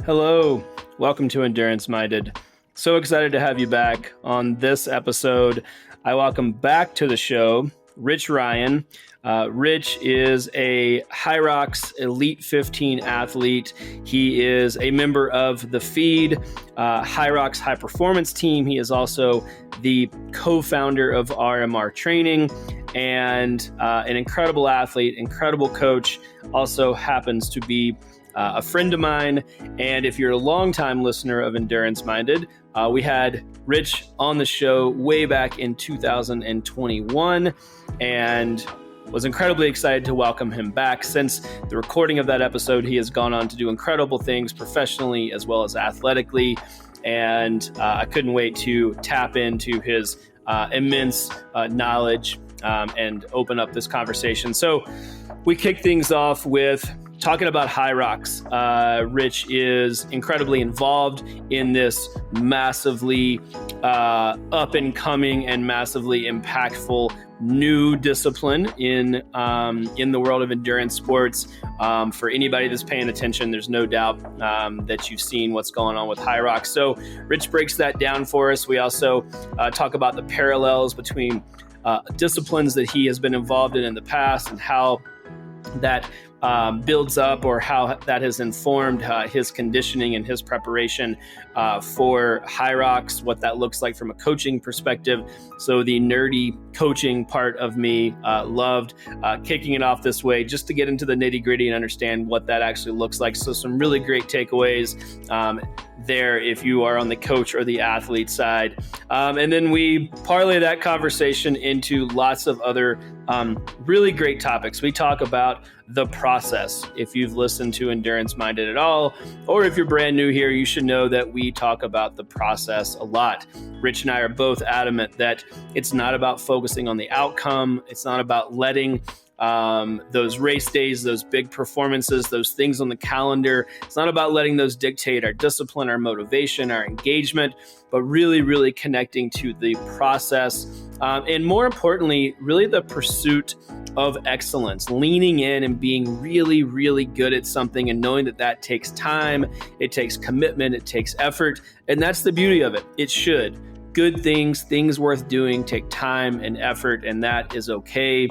Hello, welcome to Endurance Minded. So excited to have you back on this episode. I welcome back to the show Rich Ryan. Rich is a Hyrox Elite 15 athlete. He is a member of the Feed Hyrox High Performance Team. He is also the co-founder of RMR Training and an incredible athlete, incredible coach, also happens to be a friend of mine. And if you're a longtime listener of Endurance Minded, we had Rich on the show way back in 2021 and was incredibly excited to welcome him back. Since the recording of that episode, he has gone on to do incredible things professionally as well as athletically. And I couldn't wait to tap into his immense knowledge and open up this conversation. So we kick things off with talking about Hyrox. Rich is incredibly involved in this massively up and coming and massively impactful new discipline in the world of endurance sports. For anybody that's paying attention, there's no doubt that you've seen what's going on with Hyrox. So Rich breaks that down for us. We also talk about the parallels between disciplines that he has been involved in the past and how that builds up or how that has informed his conditioning and his preparation for Hyrox, what that looks like from a coaching perspective. So the nerdy coaching part of me loved kicking it off this way just to get into the nitty gritty and understand what that actually looks like. So some really great takeaways there if you are on the coach or the athlete side. And then we parlay that conversation into lots of other really great topics. We talk about the process. If you've listened to Endurance Minded at all, or if you're brand new here, you should know that we talk about the process a lot. Rich and I are both adamant that it's not about focusing on the outcome. It's not about letting those race days, those big performances, those things on the calendar. It's not about letting those dictate our discipline, our motivation, our engagement, but really, really connecting to the process. And more importantly, really the pursuit of excellence, leaning in and being really, really good at something and knowing that that takes time, it takes commitment, it takes effort. And that's the beauty of it. It should. Good things worth doing take time and effort, and that is okay.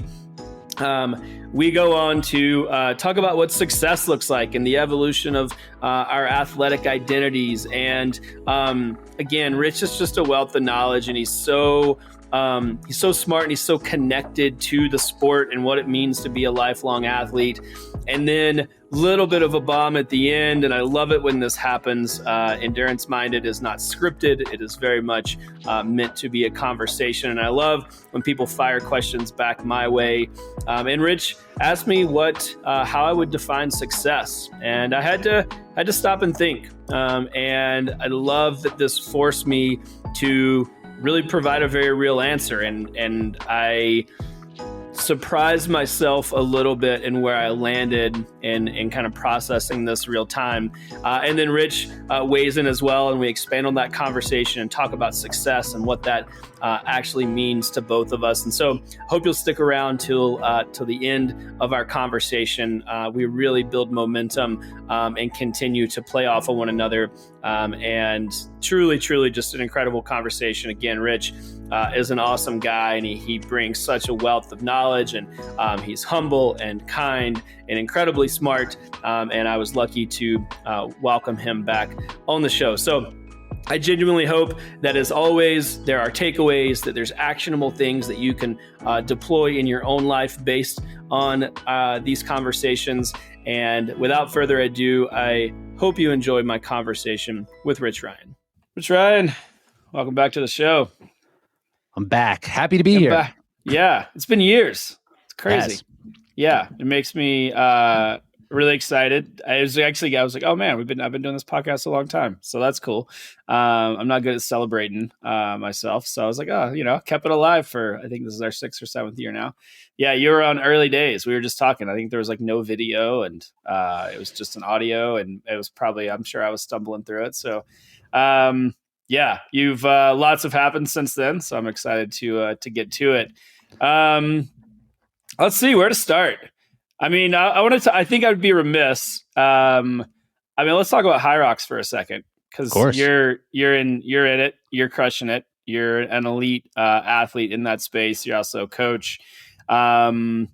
We go on to talk about what success looks like and the evolution of our athletic identities. And again, Rich is just a wealth of knowledge, and he's so smart and he's so connected to the sport and what it means to be a lifelong athlete. And then a little bit of a bomb at the end, and I love it when this happens. Endurance Minded is not scripted. It is very much meant to be a conversation, and I love when people fire questions back my way. And Rich asked me how I would define success, and I had to stop and think. And I love that this forced me to really provide a very real answer, and I surprised myself a little bit in where I landed in kind of processing this real time. And then Rich weighs in as well, and we expand on that conversation and talk about success and what that actually means to both of us. And so hope you'll stick around till the end of our conversation. We really build momentum and continue to play off of one another. And truly just an incredible conversation. Again, Rich is an awesome guy, and he brings such a wealth of knowledge, and he's humble and kind and incredibly smart. And I was lucky to welcome him back on the show. So I genuinely hope that, as always, there are takeaways, that there's actionable things that you can deploy in your own life based on these conversations. And without further ado, I hope you enjoyed my conversation with Rich Ryan. Rich Ryan, welcome back to the show. I'm back. Happy to be here. Back. Yeah, it's been years. It's crazy. Yes. Yeah, it makes me really excited. I was like, oh man, I've been doing this podcast a long time, so that's cool. I'm not good at celebrating myself, so I was like, kept it alive for, I think this is our 6th or 7th year now. Yeah, you were on early days. We were just talking. I think there was like no video, and it was just an audio, and it was probably, I'm sure I was stumbling through it. So yeah, you've lots have happened since then, so I'm excited to get to it. Let's see where to start. I mean, I think I would be remiss I mean, let's talk about Hyrox for a second, Of because course. you're in it, you're crushing it. You're an elite athlete in that space. You're also a coach, and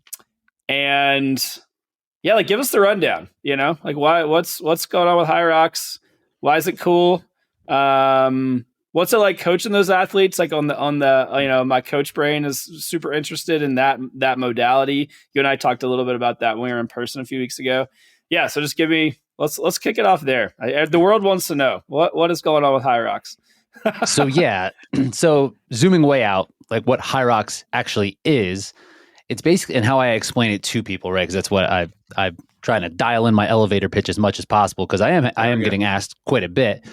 yeah, like give us the rundown. Like what's going on with Hyrox? Why is it cool? What's it like coaching those athletes? Like on the my coach brain is super interested in that modality. You and I talked a little bit about that when we were in person a few weeks ago. Yeah, so just let's kick it off there. The world wants to know what is going on with Hyrox. So yeah, so zooming way out, like what Hyrox actually is, it's basically, and how I explain it to people, right? Because that's what I'm trying to dial in my elevator pitch as much as possible, because I am getting asked quite a bit.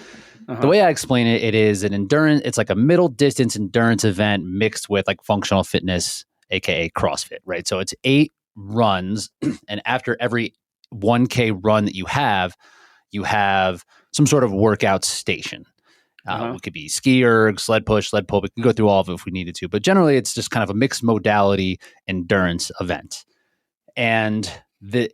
The way I explain it, it is an endurance. It's like a middle distance endurance event mixed with like functional fitness, aka CrossFit, right? So it's 8 runs, and after every 1K run that you have some sort of workout station. It could be ski erg, sled push, sled pull. We can go through all of it if we needed to, but generally it's just kind of a mixed modality endurance event. And the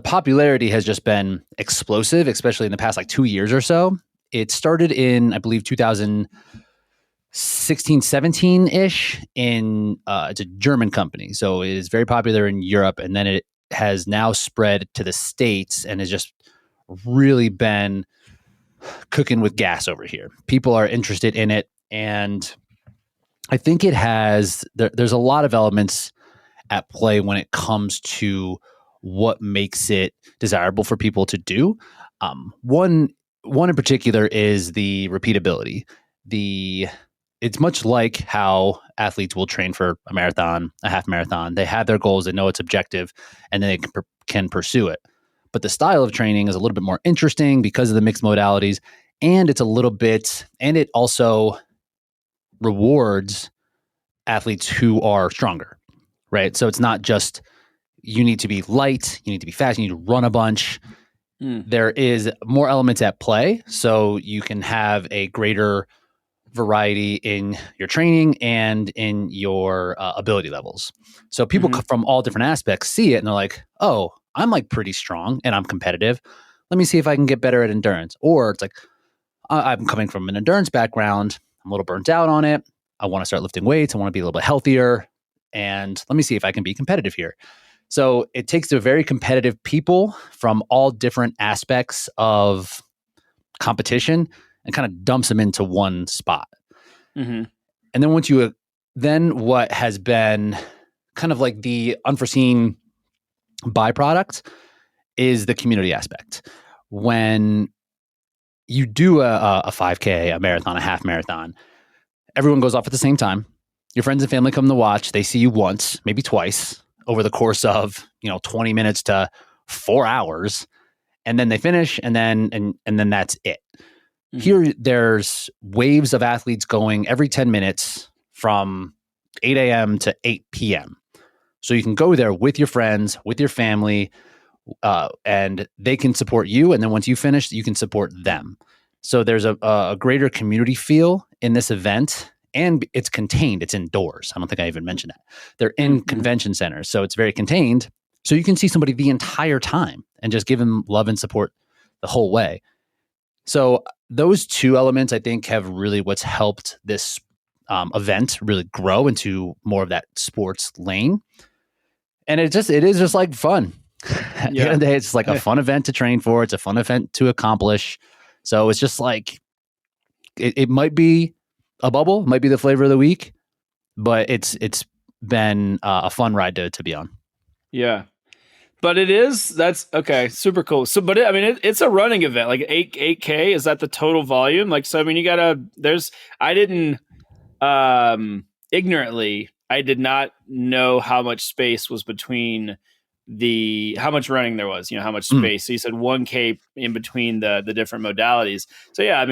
popularity has just been explosive, especially in the past like 2 years or so. It started in, I believe, 2016, 17-ish it's a German company. So it is very popular in Europe, and then it has now spread to the States and has just really been cooking with gas over here. People are interested in it, and I think it has there's a lot of elements at play when it comes to what makes it desirable for people to do. One in particular is the repeatability. It's much like how athletes will train for a marathon, a half marathon. They have their goals, they know it's objective, and then they can pursue it. But the style of training is a little bit more interesting because of the mixed modalities, and it also rewards athletes who are stronger, right? So it's not just you need to be light, you need to be fast, you need to run a bunch. There is more elements at play, so you can have a greater variety in your training and in your ability levels. So people from all different aspects see it and they're like, oh, I'm like pretty strong and I'm competitive. Let me see if I can get better at endurance. Or it's like, I'm coming from an endurance background. I'm a little burnt out on it. I want to start lifting weights. I want to be a little bit healthier. And let me see if I can be competitive here. So it takes the very competitive people from all different aspects of competition and kind of dumps them into one spot. And then what has been kind of like the unforeseen byproduct is the community aspect. When you do a 5K, a marathon, a half marathon, everyone goes off at the same time. Your friends and family come to watch. They see you once, maybe twice over the course of 20 minutes to 4 hours, and then they finish, and then that's it. Here, there's waves of athletes going every 10 minutes from 8 a.m. to 8 p.m. So you can go there with your friends, with your family, and they can support you. And then once you finish, you can support them. So there's a greater community feel in this event, and it's contained. It's indoors. I don't think I even mentioned that. They're in convention centers, so it's very contained. So you can see somebody the entire time and just give them love and support the whole way. So those two elements, I think, have really what's helped this event really grow into more of that sports lane. And it is just like fun. At the end of the day, it's like a fun event to train for. It's a fun event to accomplish. So it's just like, it might be a bubble, might be the flavor of the week, but it's been a fun ride to be on. Yeah. But that's okay. Super cool. So, but it's a running event, like 8K. Is that the total volume? Like, so, ignorantly, I did not know how much space was between how much running there was, how much space. So you said 1K in between the different modalities. So yeah,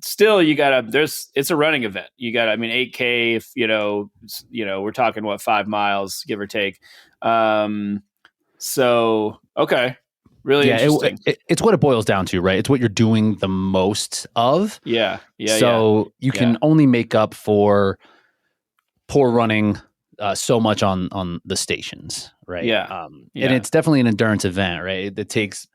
still it's a running event. 8K, if, we're talking 5 miles, give or take. So, okay. Really interesting. It's what it boils down to, right? It's what you're doing the most of. Yeah. So you can only make up for poor running so much on the stations, right? Yeah. And it's definitely an endurance event, right? It takes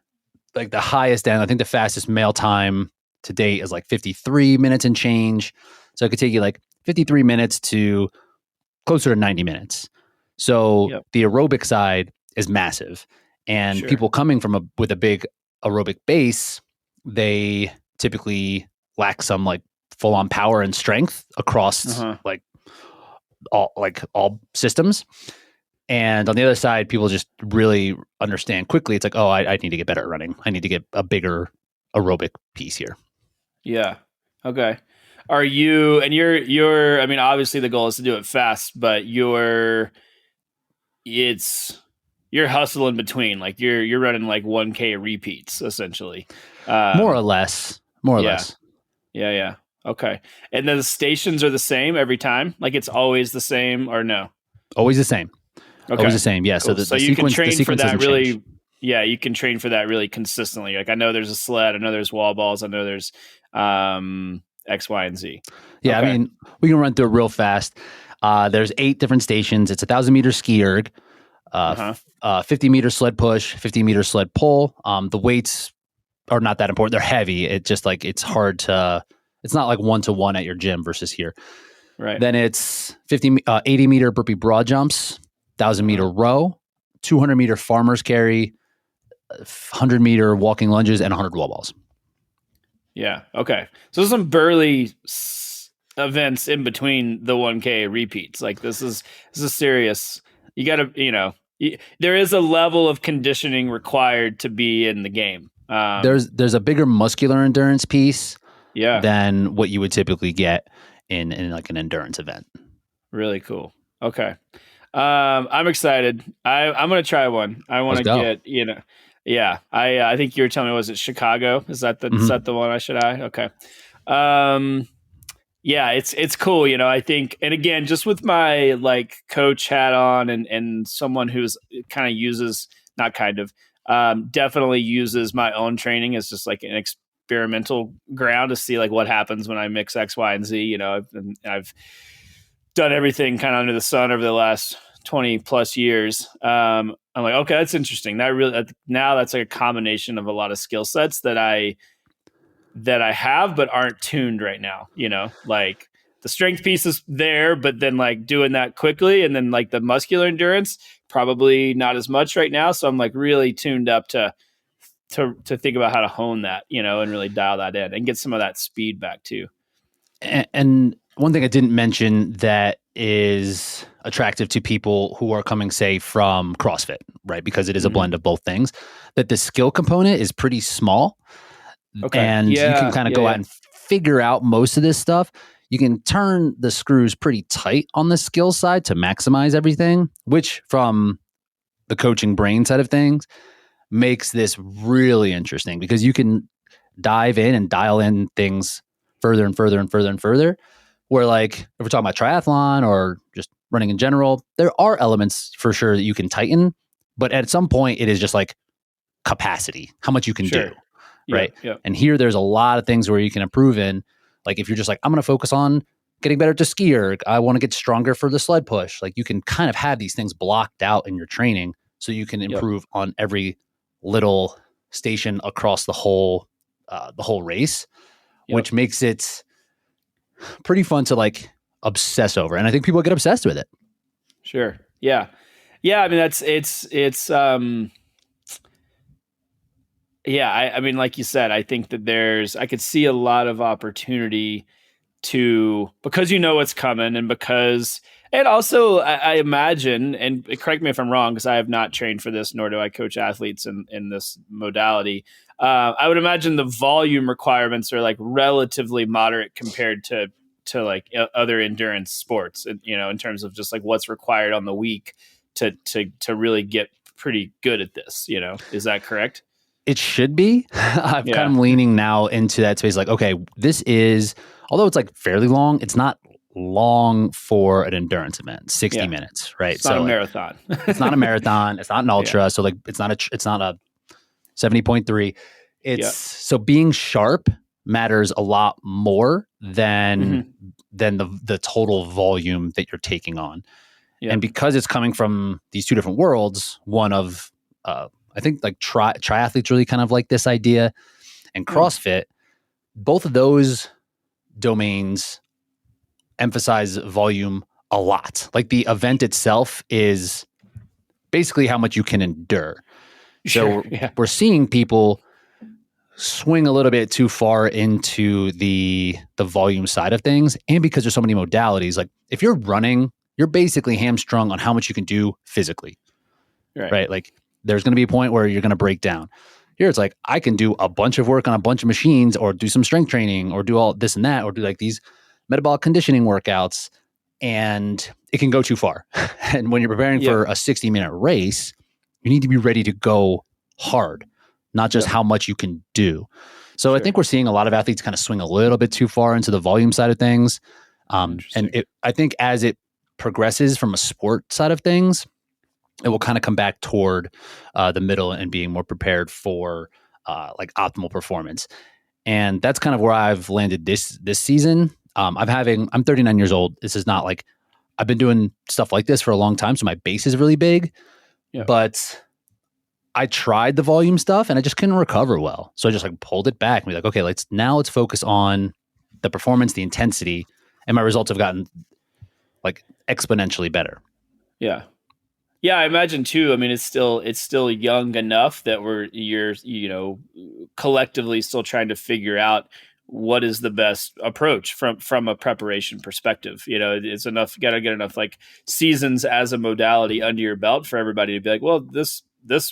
like the highest end. I think the fastest male time to date is like 53 minutes and change. So it could take you like 53 minutes to closer to 90 minutes. So Yep. the aerobic side is massive. And Sure. people coming from with a big aerobic base, they typically lack some like full on power and strength across like all systems. And on the other side, people just really understand quickly. It's like, oh, I need to get better at running. I need to get a bigger aerobic piece here. Yeah. Okay. Are you, and you're, I mean, obviously the goal is to do it fast, but you're hustling between, like you're running like 1K repeats essentially. More or less. More or yeah. less. Yeah. Okay. And then the stations are the same every time? Like it's always the same or no? Always the same. Okay. Always the same. Yeah. Cool. So the you sequence, can train for that really. change. Yeah, you can train for that really consistently. Like I know there's a sled, I know there's wall balls, I know there's X, Y, and Z. Yeah, Okay. I mean, we can run through it real fast. There's 8 different stations. It's 1,000-meter ski erg, 50-meter sled push, 50-meter sled pull. The weights are not that important. They're heavy. It just like it's hard to. It's not like 1-to-1 at your gym versus here. Right. Then it's 80-meter burpee broad jumps, 1,000-meter row, 200-meter farmer's carry, 100-meter walking lunges, and 100 wall balls. Yeah. Okay. So there's some burly events in between the 1K repeats. Like this is serious. You got to, there is a level of conditioning required to be in the game. There's a bigger muscular endurance piece than what you would typically get in like an endurance event. Really cool. Okay. I'm excited. I'm going to try one. I want to get, yeah. I think you were telling me, was it Chicago? Is that the one I should Okay. Yeah, it's cool. I think, and again, just with my like coach hat on and someone who's definitely uses my own training as just like an experimental ground to see like what happens when I mix X, Y, and Z. I've done everything kind of under the sun over the last 20 plus years. I'm like, okay, that's interesting. That really, now that's like a combination of a lot of skill sets that I have, but aren't tuned right now, like the strength piece is there, but then like doing that quickly. And then like the muscular endurance, probably not as much right now. So I'm like really tuned up to think about how to hone that, and really dial that in and get some of that speed back too. And one thing I didn't mention that is attractive to people who are coming, say, from CrossFit, right? Because it is a blend of both things, that the skill component is pretty small. Okay. And you can kind of go out and figure out most of this stuff. You can turn the screws pretty tight on the skill side to maximize everything, which from the coaching brain side of things makes this really interesting because you can dive in and dial in things further and further and further and further. Where like, if we're talking about triathlon or just running in general, there are elements for sure that you can tighten, but at some point it is just like capacity, how much you can do. Right. Yep. And here there's a lot of things where you can improve in. Like if you're just like, I'm going to focus on getting better to ski erg, I want to get stronger for the sled push. Like you can kind of have these things blocked out in your training so you can improve on every little station across the whole race, which makes it pretty fun to like obsess over. And I think people get obsessed with it. Sure. Yeah. Yeah. I mean, I mean, like you said, I think that I could see a lot of opportunity because what's coming and also I imagine, and correct me if I'm wrong, because I have not trained for this, nor do I coach athletes in this modality. I would imagine the volume requirements are like relatively moderate compared to like other endurance sports, in terms of just like what's required on the week to really get pretty good at this, is that correct? It should be. I'm kind of leaning now into that space. Like, okay, this is, although it's like fairly long, it's not long for an endurance event, 60 minutes, right? It's not a marathon. It's not a marathon. It's not an ultra. So like, it's not a 70.3. So being sharp matters a lot more than the total volume that you're taking on. And because it's coming from these two different worlds, one of, I think like triathletes really kind of like this idea, and CrossFit. Both of those domains emphasize volume a lot. Like the event itself is basically how much you can endure. So we're seeing people swing a little bit too far into the volume side of things. And because there's so many modalities, like if you're running, you're basically hamstrung on how much you can do physically, right? Like there's going to be a point where you're going to break down. Here it's like, I can do a bunch of work on a bunch of machines, or do some strength training, or do all this and that, or do like these metabolic conditioning workouts, and it can go too far. And when you're preparing for a 60-minute race, you need to be ready to go hard, not just how much you can do. So I think we're seeing a lot of athletes kind of swing a little bit too far into the volume side of things. And I think as it progresses from a sport side of things, it will kind of come back toward the middle and being more prepared for like optimal performance. And that's kind of where I've landed this season. I'm 39 years old. This is not like, I've been doing stuff like this for a long time, so my base is really big. But I tried the volume stuff and I just couldn't recover well. So I just like pulled it back and be like, okay, let's focus on the performance, the intensity, and my results have gotten like exponentially better. Yeah. Yeah, I imagine too. I mean, it's still young enough that you're collectively still trying to figure out what is the best approach from a preparation perspective. It's enough, got to get enough like seasons as a modality under your belt for everybody to be like, well, this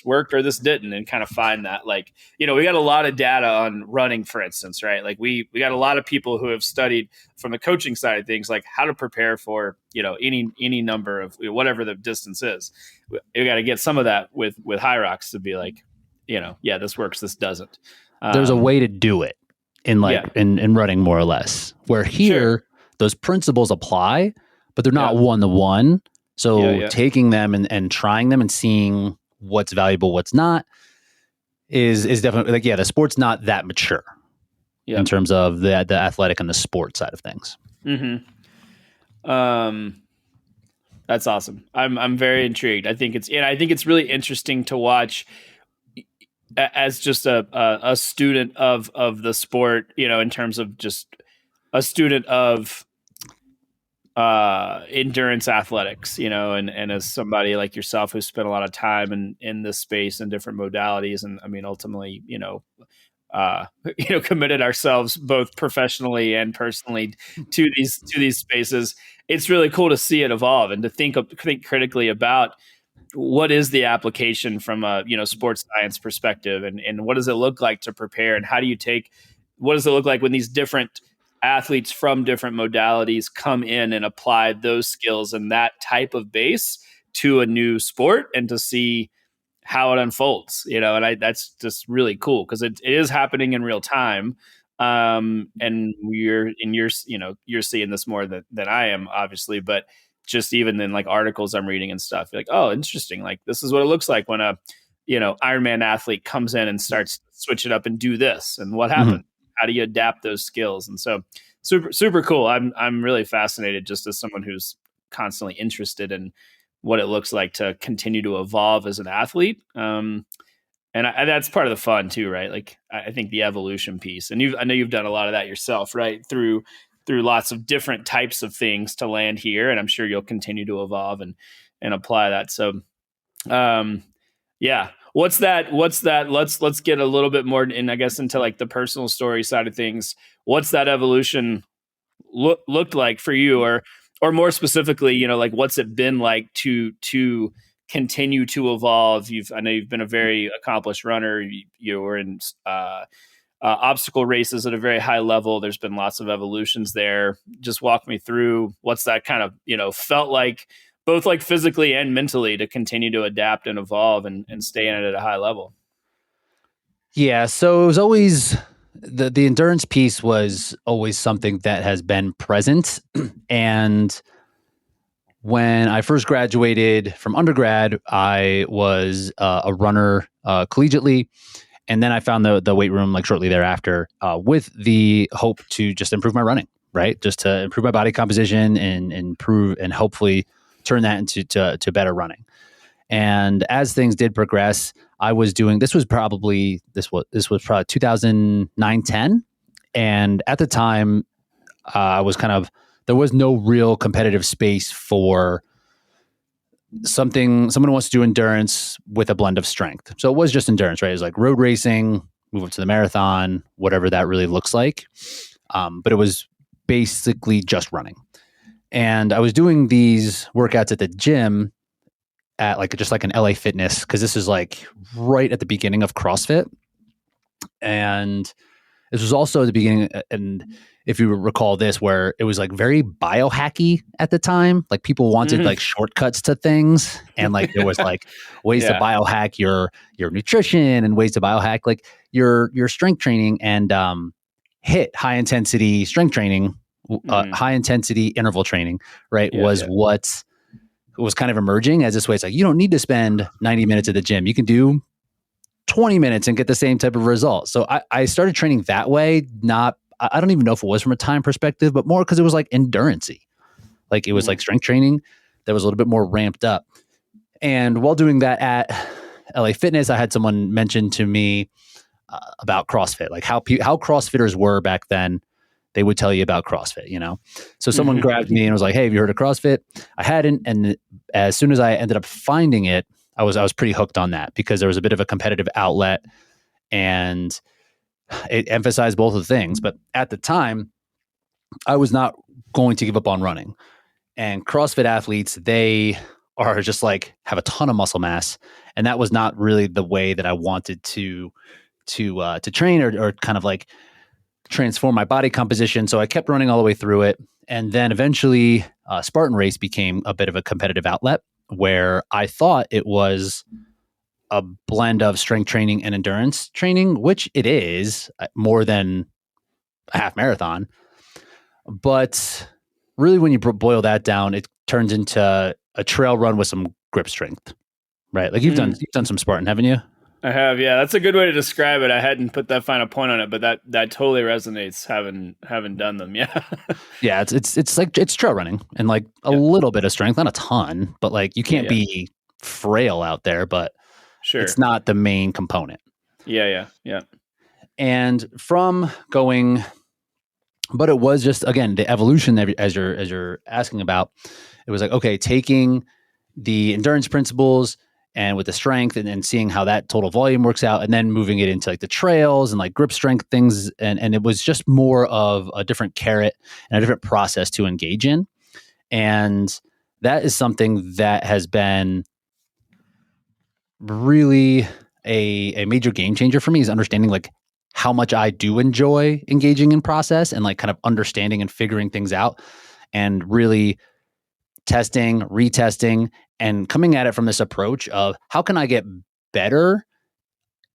worked or this didn't, and kind of find that, like, we got a lot of data on running, for instance, right? Like we got a lot of people who have studied from the coaching side of things, like how to prepare for, any number of whatever the distance is. We got to get some of that with Hyrox to be like, this works, this doesn't. There's a way to do it in in running, more or less, where here those principles apply, but they're not one-to-one. So taking them and trying them and seeing what's valuable, what's not, is definitely like, the sport's not that mature in terms of the athletic and the sport side of things. That's awesome. I'm very intrigued. I think it's really interesting to watch as just a student of the sport, in terms of just a student of endurance athletics, and as somebody like yourself who spent a lot of time in this space and different modalities, and I mean ultimately committed ourselves both professionally and personally to these spaces. It's really cool to see it evolve and to think critically about what is the application from a sports science perspective, and what does it look like to prepare, and what does it look like when these different athletes from different modalities come in and apply those skills and that type of base to a new sport, and to see how it unfolds, and that's just really cool because it is happening in real time. And you're seeing this more than I am, obviously, but just even in like articles I'm reading and stuff, you're like, oh, interesting. Like this is what it looks like when a, Ironman athlete comes in and starts to switch it up and do this, and what happens. How do you adapt those skills? And so super, super cool. I'm really fascinated, just as someone who's constantly interested in what it looks like to continue to evolve as an athlete. And that's part of the fun too, right? Like I think the evolution piece, and I know you've done a lot of that yourself, right? Through lots of different types of things to land here. And I'm sure you'll continue to evolve and apply that. So, yeah. What's that? Let's get a little bit more in, I guess, into like the personal story side of things. What's that evolution looked like for you, or more specifically, like what's it been like to continue to evolve? I know you've been a very accomplished runner. You were in obstacle races at a very high level. There's been lots of evolutions there. Just walk me through what's that kind of, felt like, both like physically and mentally, to continue to adapt and evolve and stay in it at a high level. Yeah. So it was always the endurance piece was always something that has been present. And when I first graduated from undergrad, I was a runner collegiately. And then I found the weight room like shortly thereafter with the hope to just improve my running, right? Just to improve my body composition and improve and hopefully turn that into better running. And as things did progress, I was doing, this was probably 2009-10. And at the time, I was kind of, there was no real competitive space for someone who wants to do endurance with a blend of strength. So it was just endurance, right? It was like road racing, move up to the marathon, whatever that really looks like. But it was basically just running. And I was doing these workouts at the gym at like just like an LA Fitness, because this is like right at the beginning of CrossFit. And this was also the beginning, and if you recall this, where it was like very biohacky at the time. Like people wanted like shortcuts to things, and like there was like ways to biohack your nutrition and ways to biohack like your strength training and hit high intensity strength training, high intensity interval training, right? What was kind of emerging as this way. It's like, you don't need to spend 90 minutes at the gym. You can do 20 minutes and get the same type of result. So I started training that way. I don't even know if it was from a time perspective, but more because it was like endurance-y. Like it was like strength training that was a little bit more ramped up. And while doing that at LA Fitness, I had someone mention to me about CrossFit, like how CrossFitters were back then. They would tell you about CrossFit, you know? So someone grabbed me and was like, hey, have you heard of CrossFit? I hadn't. And as soon as I ended up finding it, I was pretty hooked on that because there was a bit of a competitive outlet and it emphasized both of the things. But at the time, I was not going to give up on running. And CrossFit athletes, they are just like have a ton of muscle mass. And that was not really the way that I wanted to train or kind of like transform my body composition. So I kept running all the way through it. And then eventually Spartan Race became a bit of a competitive outlet where I thought it was a blend of strength training and endurance training, which it is more than a half marathon. But really, when you boil that down, it turns into a trail run with some grip strength, right? Like you've done some Spartan, haven't you? I have, yeah. That's a good way to describe it. I hadn't put that final point on it, but that totally resonates having done them. Yeah. Yeah, it's like it's trail running and like a little bit of strength, not a ton, but like you can't be frail out there, but it's not the main component. Yeah. And from going, but it was just again the evolution as you're asking about. It was like, okay, taking the endurance principles and with the strength and seeing how that total volume works out and then moving it into like the trails and like grip strength things. And it was just more of a different carrot and a different process to engage in. And that is something that has been really a major game changer for me, is understanding like how much I do enjoy engaging in process and like kind of understanding and figuring things out and really testing, retesting, and coming at it from this approach of how can I get better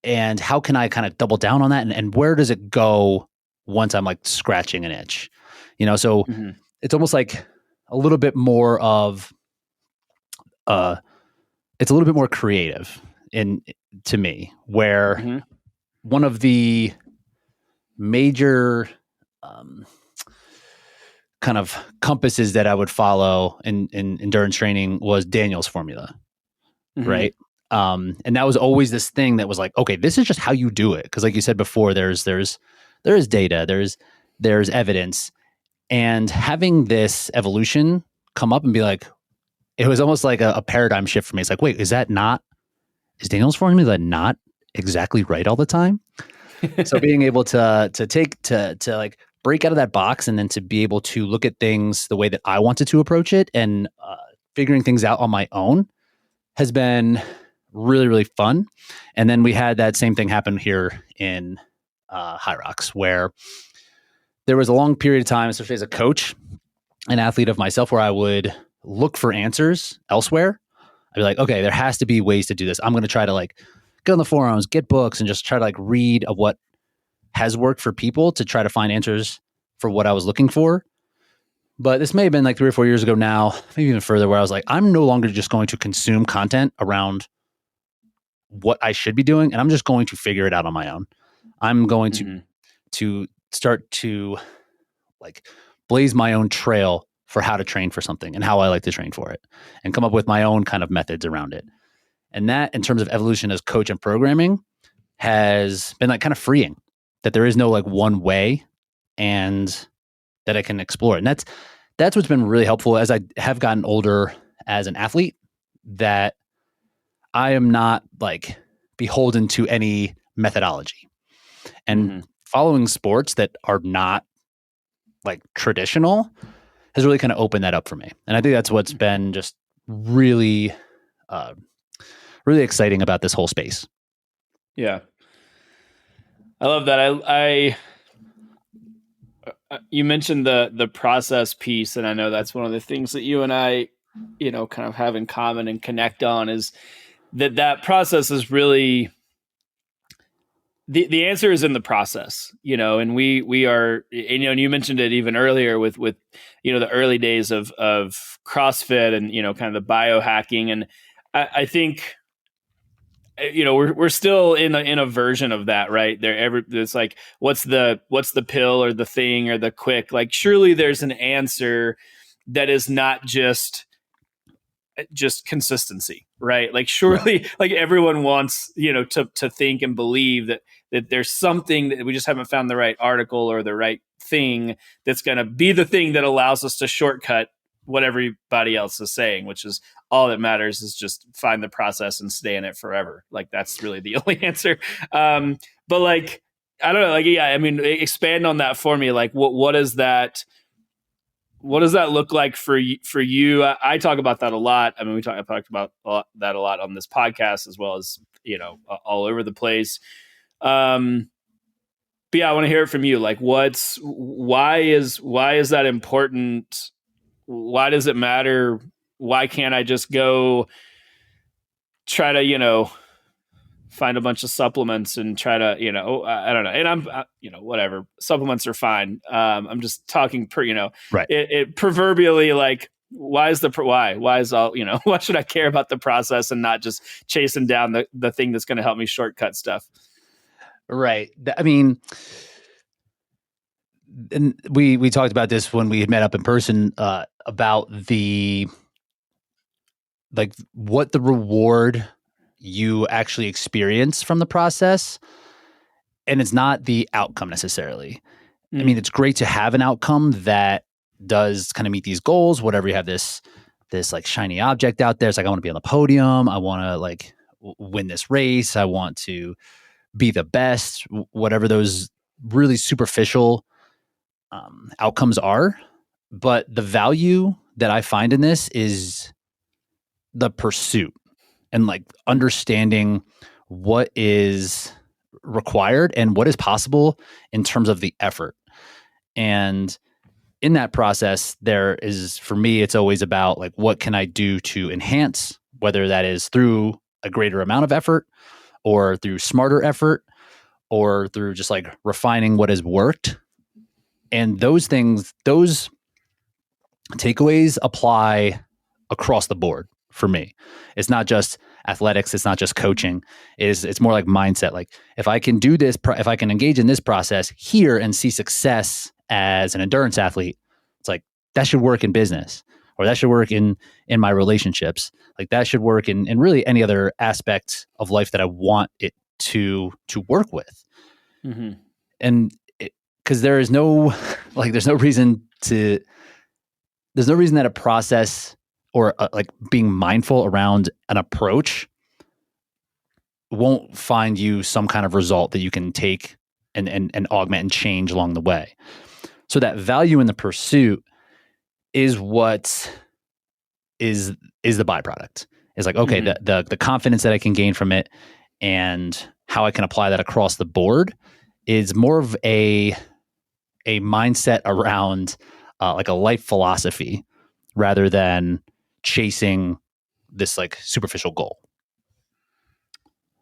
and how can I kind of double down on that and where does it go once I'm like scratching an itch, you know? So it's almost like a little bit more of, it's a little bit more creative to me, where one of the major kind of compasses that I would follow in endurance training was Daniel's formula, right? And that was always this thing that was like, okay, this is just how you do it. Because like you said before, there is data, there's evidence, and having this evolution come up and be like, it was almost like a paradigm shift for me. It's like, wait, is Daniel's formula not exactly right all the time? So being able to like break out of that box and then to be able to look at things the way that I wanted to approach it and figuring things out on my own has been really, really fun. And then we had that same thing happen here in Hyrox, where there was a long period of time, especially as a coach, an athlete of myself, where I would look for answers elsewhere. I'd be like, okay, there has to be ways to do this. I'm going to try to like get on the forums, get books, and just try to like read of what has worked for people to try to find answers for what I was looking for. But this may have been like 3 or 4 years ago now, maybe even further, where I was like, I'm no longer just going to consume content around what I should be doing, and I'm just going to figure it out on my own. I'm going to start to like blaze my own trail for how to train for something and how I like to train for it and come up with my own kind of methods around it. And that, in terms of evolution as coach and programming, has been like kind of freeing, that there is no like one way, and that I can explore. And that's what's been really helpful as I have gotten older as an athlete, that I am not like beholden to any methodology. And following sports that are not like traditional has really kind of opened that up for me. And I think that's what's been just really, really exciting about this whole space. Yeah. I love that. I you mentioned the process piece, and I know that's one of the things that you and I, kind of have in common and connect on, is that process is really the answer is in the process, and we are, and you mentioned it even earlier with the early days of CrossFit and kind of the biohacking, and I think we're still in a version of that, right? It's like, what's the pill or the thing or the quick, like, surely there's an answer that is not just consistency, right? Like, surely, like, everyone wants, to think and believe that there's something that we just haven't found the right article or the right thing that's going to be the thing that allows us to shortcut what everybody else is saying, which is all that matters is just find the process and stay in it forever. Like, that's really the only answer. But like, I don't know, like, yeah, I mean, expand on that for me. Like, what does that look like for you? I talk about that a lot. I mean, I talked about that a lot on this podcast, as well as, all over the place. But yeah, I want to hear it from you. Like, why is that important? Why does it matter? Why can't I just go try to, find a bunch of supplements and try to, I don't know. And I'm, whatever, supplements are fine. I'm just talking Right. It proverbially, like, why is all, why should I care about the process and not just chasing down the thing that's going to help me shortcut stuff? Right. I mean, and we talked about this when we had met up in person, about the, like, what the reward you actually experience from the process. And it's not the outcome necessarily. I mean, it's great to have an outcome that does kind of meet these goals, whatever. You have this like shiny object out there. It's like, I want to be on the podium. I want to like win this race. I want to be the best, whatever those really superficial outcomes are. But the value that I find in this is the pursuit and like understanding what is required and what is possible in terms of the effort. And in that process, there is, for me, it's always about like, what can I do to enhance, whether that is through a greater amount of effort or through smarter effort or through just like refining what has worked. And those things, those takeaways apply across the board for me. It's not just athletics. It's not just coaching. It's more like mindset. Like, if I can do this, if I can engage in this process here and see success as an endurance athlete, it's like, that should work in business, or that should work in my relationships. Like, that should work in really any other aspect of life that I want it to work with. Mm-hmm. And because there is no, like, there's no reason that a process or like being mindful around an approach won't find you some kind of result that you can take and augment and change along the way. So that value in the pursuit is what is the byproduct. It's like, okay, the confidence that I can gain from it and how I can apply that across the board is more of a mindset around like a life philosophy rather than chasing this like superficial goal.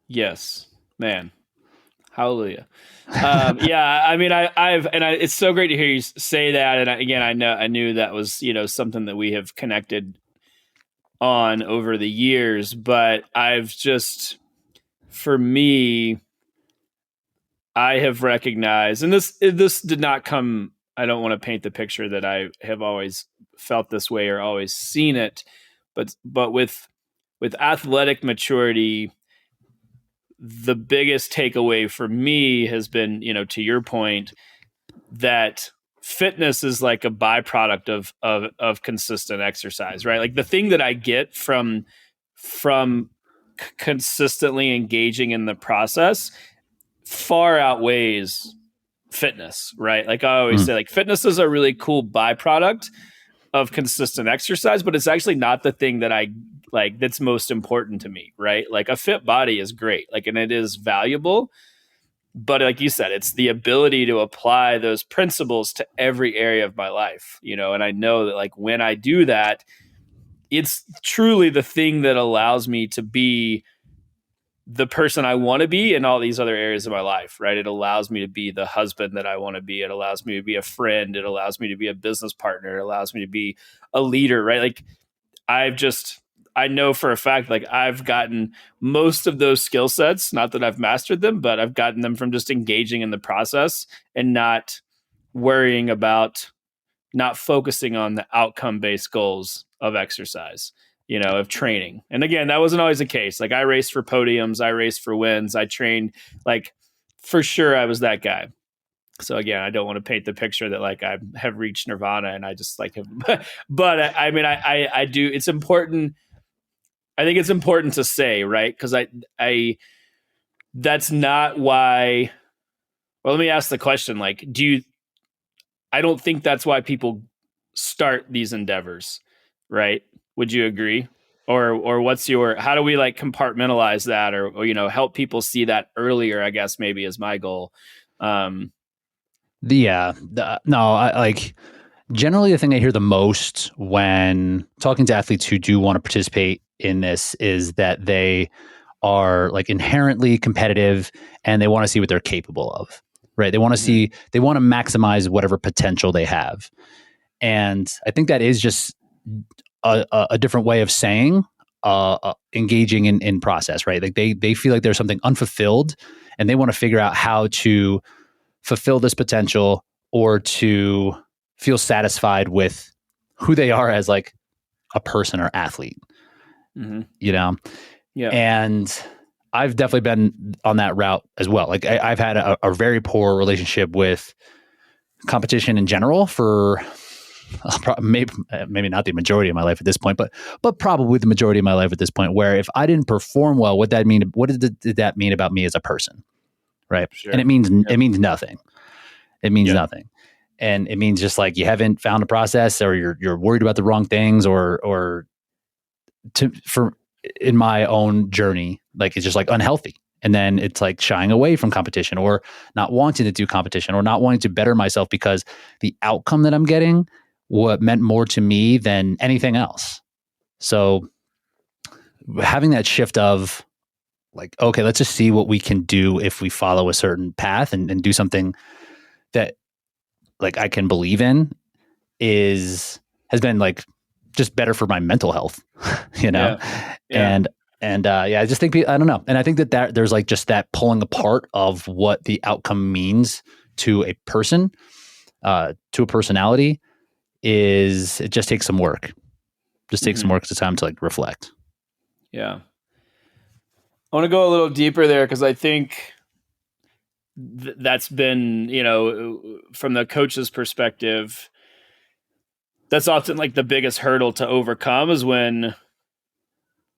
Yes, man. Hallelujah. Yeah, I mean, it's so great to hear you say that. And I knew that was, something that we have connected on over the years, but for me, I have recognized, and this did not come, I don't want to paint the picture that I have always felt this way or always seen it, but with with athletic maturity, the biggest takeaway for me has been, to your point, that fitness is like a byproduct of consistent exercise, right? Like the thing that I get from consistently engaging in the process far outweighs fitness, right? Like I always say, like fitness is a really cool byproduct of consistent exercise, but it's actually not the thing that I like that's most important to me, right? Like a fit body is great, like, and it is valuable, but like you said, it's the ability to apply those principles to every area of my life, and I know that like when I do that, it's truly the thing that allows me to be the person I want to be in all these other areas of my life, right? It allows me to be the husband that I want to be. It allows me to be a friend. It allows me to be a business partner. It allows me to be a leader, right? Like I know for a fact, like I've gotten most of those skill sets, not that I've mastered them, but I've gotten them from just engaging in the process and not worrying about, not focusing on the outcome-based goals of exercise, of training. And again, that wasn't always the case. Like I raced for podiums, I raced for wins, I trained, like for sure I was that guy. So again, I don't want to paint the picture that like I have reached nirvana and I just like have, but I mean, I do, it's important. I think it's important to say, right? Because I that's not why. Well, let me ask the question: like, I don't think that's why people start these endeavors, right? Would you agree? Or what's how do we like compartmentalize that, or help people see that earlier? I guess maybe is my goal. No, I like. Generally, the thing I hear the most when talking to athletes who do want to participate in this is that they are like inherently competitive and they want to see what they're capable of, right? They want to they want to maximize whatever potential they have. And I think that is just a different way of saying engaging in process, right? Like they feel like there's something unfulfilled and they want to figure out how to fulfill this potential or to feel satisfied with who they are as like a person or athlete, Yeah. And I've definitely been on that route as well. Like I've had a very poor relationship with competition in general for maybe not the majority of my life at this point, but probably the majority of my life at this point, where if I didn't perform well, what did that mean about me as a person? Right. Sure. And it means nothing. It means nothing. And it means just like you haven't found a process, or you're worried about the wrong things, or in my own journey, like it's just like unhealthy. And then it's like shying away from competition, or not wanting to do competition, or not wanting to better myself because the outcome that I'm getting what meant more to me than anything else. So having that shift of like, okay, let's just see what we can do if we follow a certain path and do something that like I can believe in has been like just better for my mental health, Yeah. And I just think, I don't know. And I think that there's like just that pulling apart of what the outcome means to a person, to a personality it just takes some work. Just takes some work, some time to like reflect. Yeah. I want to go a little deeper there because I think that's been, from the coach's perspective, that's often like the biggest hurdle to overcome is when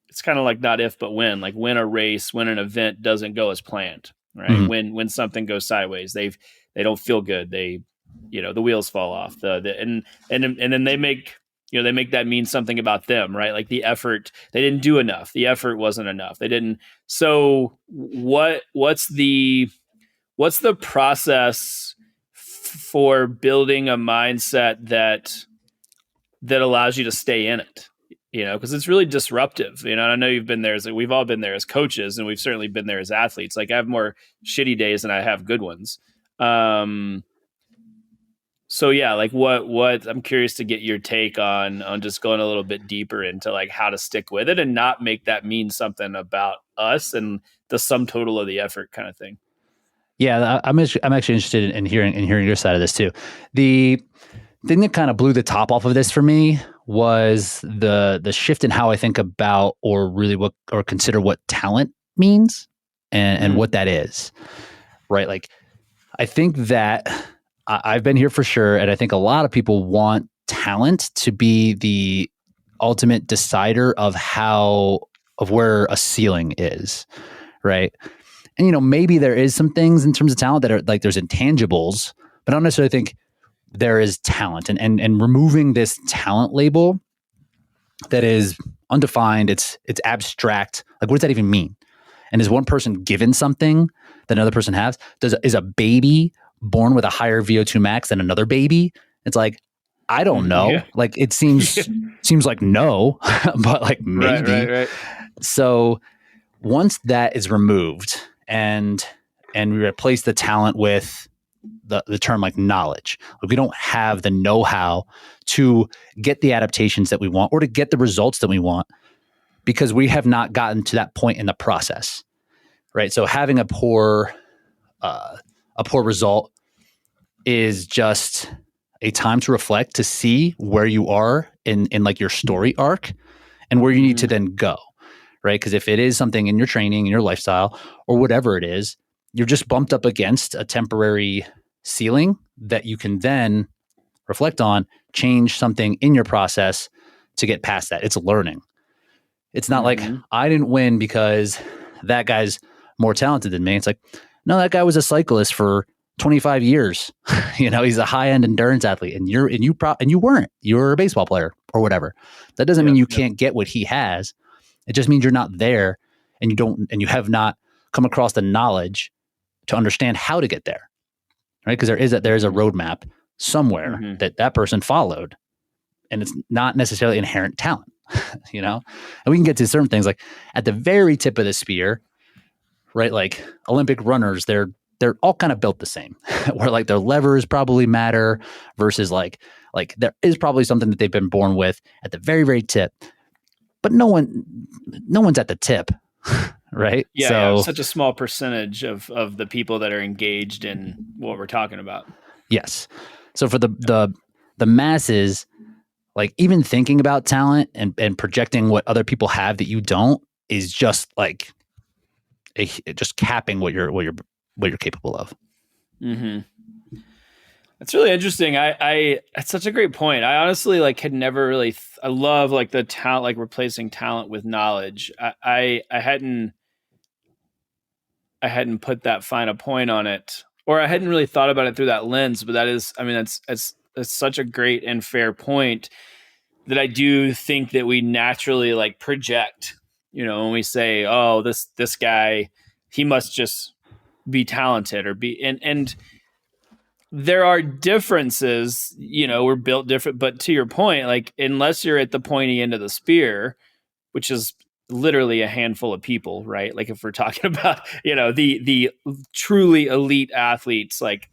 it's kind of like not if, but when, like when a race, when an event doesn't go as planned, right? Mm-hmm. When something goes sideways, they don't feel good. The wheels fall off and then they make that mean something about them, right? Like the effort, they didn't do enough. The effort wasn't enough. They didn't. So what's the process for building a mindset that allows you to stay in it? Because it's really disruptive. And I know you've been there. We've all been there as coaches, and we've certainly been there as athletes. Like I have more shitty days than I have good ones. So yeah, like what I'm curious to get your take on just going a little bit deeper into like how to stick with it and not make that mean something about us and the sum total of the effort kind of thing. Yeah, I'm actually interested in hearing your side of this too. The thing that kind of blew the top off of this for me was the shift in how I think about or consider what talent means and what that is, right? Like, I think that I've been here for sure, and I think a lot of people want talent to be the ultimate decider of where a ceiling is, right? And maybe there is some things in terms of talent that are like there's intangibles, but I don't necessarily think there is talent. And removing this talent label that is undefined, it's abstract. Like, what does that even mean? And is one person given something that another person has? Is a baby born with a higher VO2 max than another baby? It's like, I don't know. Yeah. Like, it seems like no, but like maybe. Right. So once that is removed and we replace the talent with the term like knowledge, like we don't have the know-how to get the adaptations that we want or to get the results that we want because we have not gotten to that point in the process, right? So having a poor result is just a time to reflect, to see where you are in like your story arc and where you need to then go, right? Because if it is something in your training, in your lifestyle, or whatever it is, you're just bumped up against a temporary ceiling that you can then reflect on, change something in your process to get past that. It's learning. It's not like I didn't win because that guy's more talented than me. It's like, no, that guy was a cyclist for 25 years. He's a high-end endurance athlete, and you weren't. You were a baseball player or whatever. That doesn't mean you can't get what he has. It just means you're not there, and you have not come across the knowledge to understand how to get there, right? Because there is a roadmap somewhere that person followed, and it's not necessarily inherent talent. And we can get to certain things like at the very tip of the spear, right? Like Olympic runners, they're all kind of built the same, where like their levers probably matter versus like there is probably something that they've been born with at the very, very tip, but no one's at the tip, right? So such a small percentage of the people that are engaged in what we're talking about. Yes. So for the masses, like even thinking about talent and projecting what other people have that you don't is just like just capping what you're capable of. That's really interesting. It's such a great point. I honestly like had never really. I love like the talent, like replacing talent with knowledge. I hadn't put that fine a point on it, or I hadn't really thought about it through that lens. But that is, I mean, that's such a great and fair point that I do think that we naturally like project. When we say, "Oh, this guy, he must just be talented or be," and there are differences, we're built different, but to your point, like unless you're at the pointy end of the spear, which is literally a handful of people, right? Like if we're talking about, the truly elite athletes, like,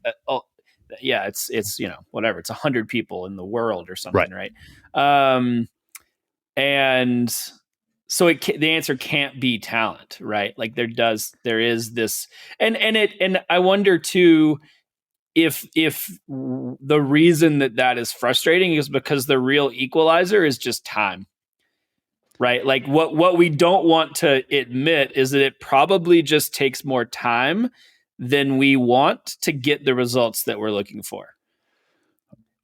it's, whatever, it's 100 people in the world or something. Right. And so the answer can't be talent, right? Like there is this, and I wonder too, if the reason that is frustrating is because the real equalizer is just time, right? Like what we don't want to admit is that it probably just takes more time than we want to get the results that we're looking for.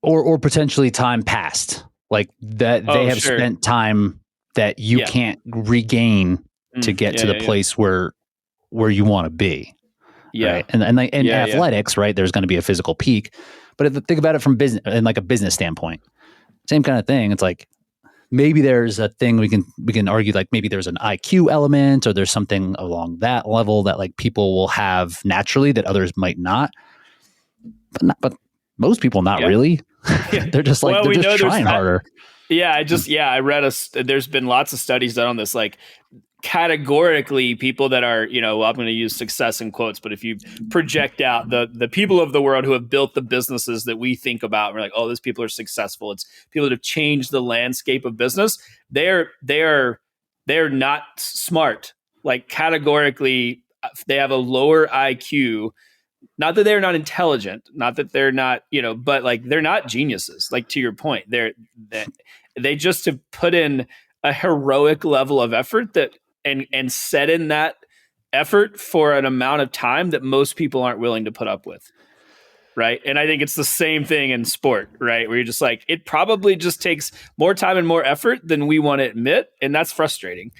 Or potentially time passed, like that they have spent time that you can't regain to get to the place where you want to be. Right. And athletics, right, there's going to be a physical peak. But think about it from business and like a business standpoint, same kind of thing. It's like maybe there's a thing we can argue, like maybe there's an IQ element or there's something along that level that like people will have naturally that others might not. But most people not really. They're just like they're just trying harder. I read there's been lots of studies done on this, like categorically people that are, I'm going to use success in quotes, but if you project out the people of the world who have built the businesses that we think about, we're like, oh, those people are successful. It's people that have changed the landscape of business. They're not smart. Like categorically, they have a lower IQ. Not that they're not intelligent, not that they're not, but like they're not geniuses. Like to your point, they just have put in a heroic level of effort that and set in that effort for an amount of time that most people aren't willing to put up with. Right. And I think it's the same thing in sport, right? Where you're just like, it probably just takes more time and more effort than we want to admit. And that's frustrating.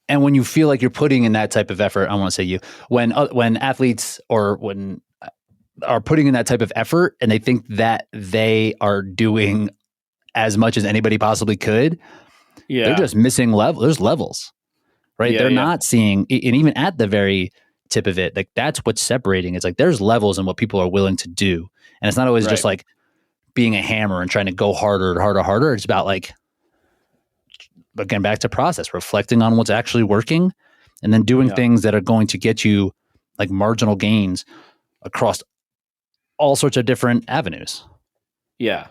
And when you feel like you're putting in that type of effort, I want to say you, when athletes or when are putting in that type of effort and they think that they are doing as much as anybody possibly could, they're just missing there's levels, right? They're not seeing, and even at the very tip of it, like that's what's separating. It's like there's levels in what people are willing to do, and it's not always just like being a hammer and trying to go harder. It's about like, again, back to process, reflecting on what's actually working, and then doing things that are going to get you like marginal gains across all sorts of different avenues. Yeah,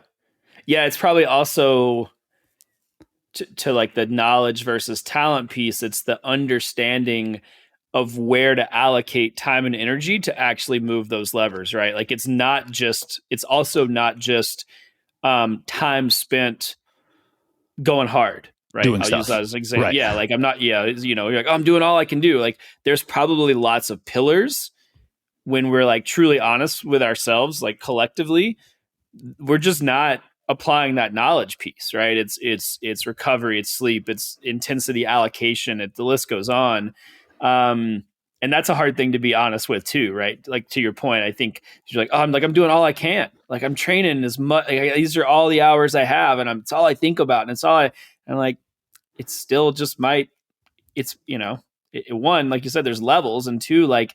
it's probably also to like the knowledge versus talent piece. It's the understanding of where to allocate time and energy to actually move those levers, right? Like it's also not just time spent going hard, right? Doing I'll stuff. use that as an example. Right. Yeah, like I'm not, you're like, oh, I'm doing all I can do. Like there's probably lots of pillars when we're like truly honest with ourselves, like collectively, we're just not applying that knowledge piece, right? It's recovery, it's sleep, it's intensity allocation, the list goes on. And that's a hard thing to be honest with too, right? Like to your point, I think you're like, oh, I'm doing all I can. Like I'm training as much. Like, these are all the hours I have, and it's all I think about, and it's all and like, it's still just it's one, like you said, there's levels, and two, like,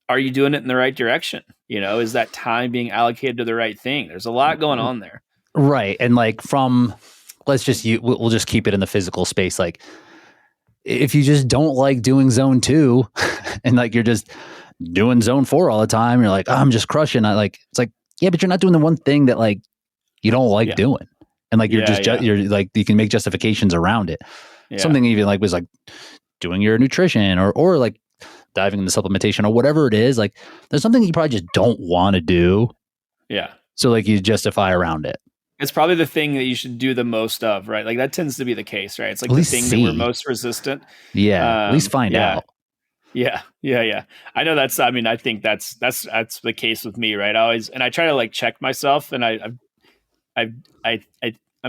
are you doing it in the right direction? Is that time being allocated to the right thing? There's a lot going on there. Right. And like we'll just keep it in the physical space. Like if you just don't like doing zone 2 and like you're just doing zone 4 all the time, you're like, oh, I'm just crushing. It's like, yeah, but you're not doing the one thing that like you don't like doing. And like, you're you're like, you can make justifications around it. Yeah. Something even like was like doing your nutrition or like diving into supplementation or whatever it is. Like there's something you probably just don't want to do. Yeah. So like you justify around it. It's probably the thing that you should do the most of, right? Like that tends to be the case, right? It's like the thing that we're most resistant. Yeah. At least find out. Yeah. I know I think that's the case with me, right? I try to like check myself, and I'm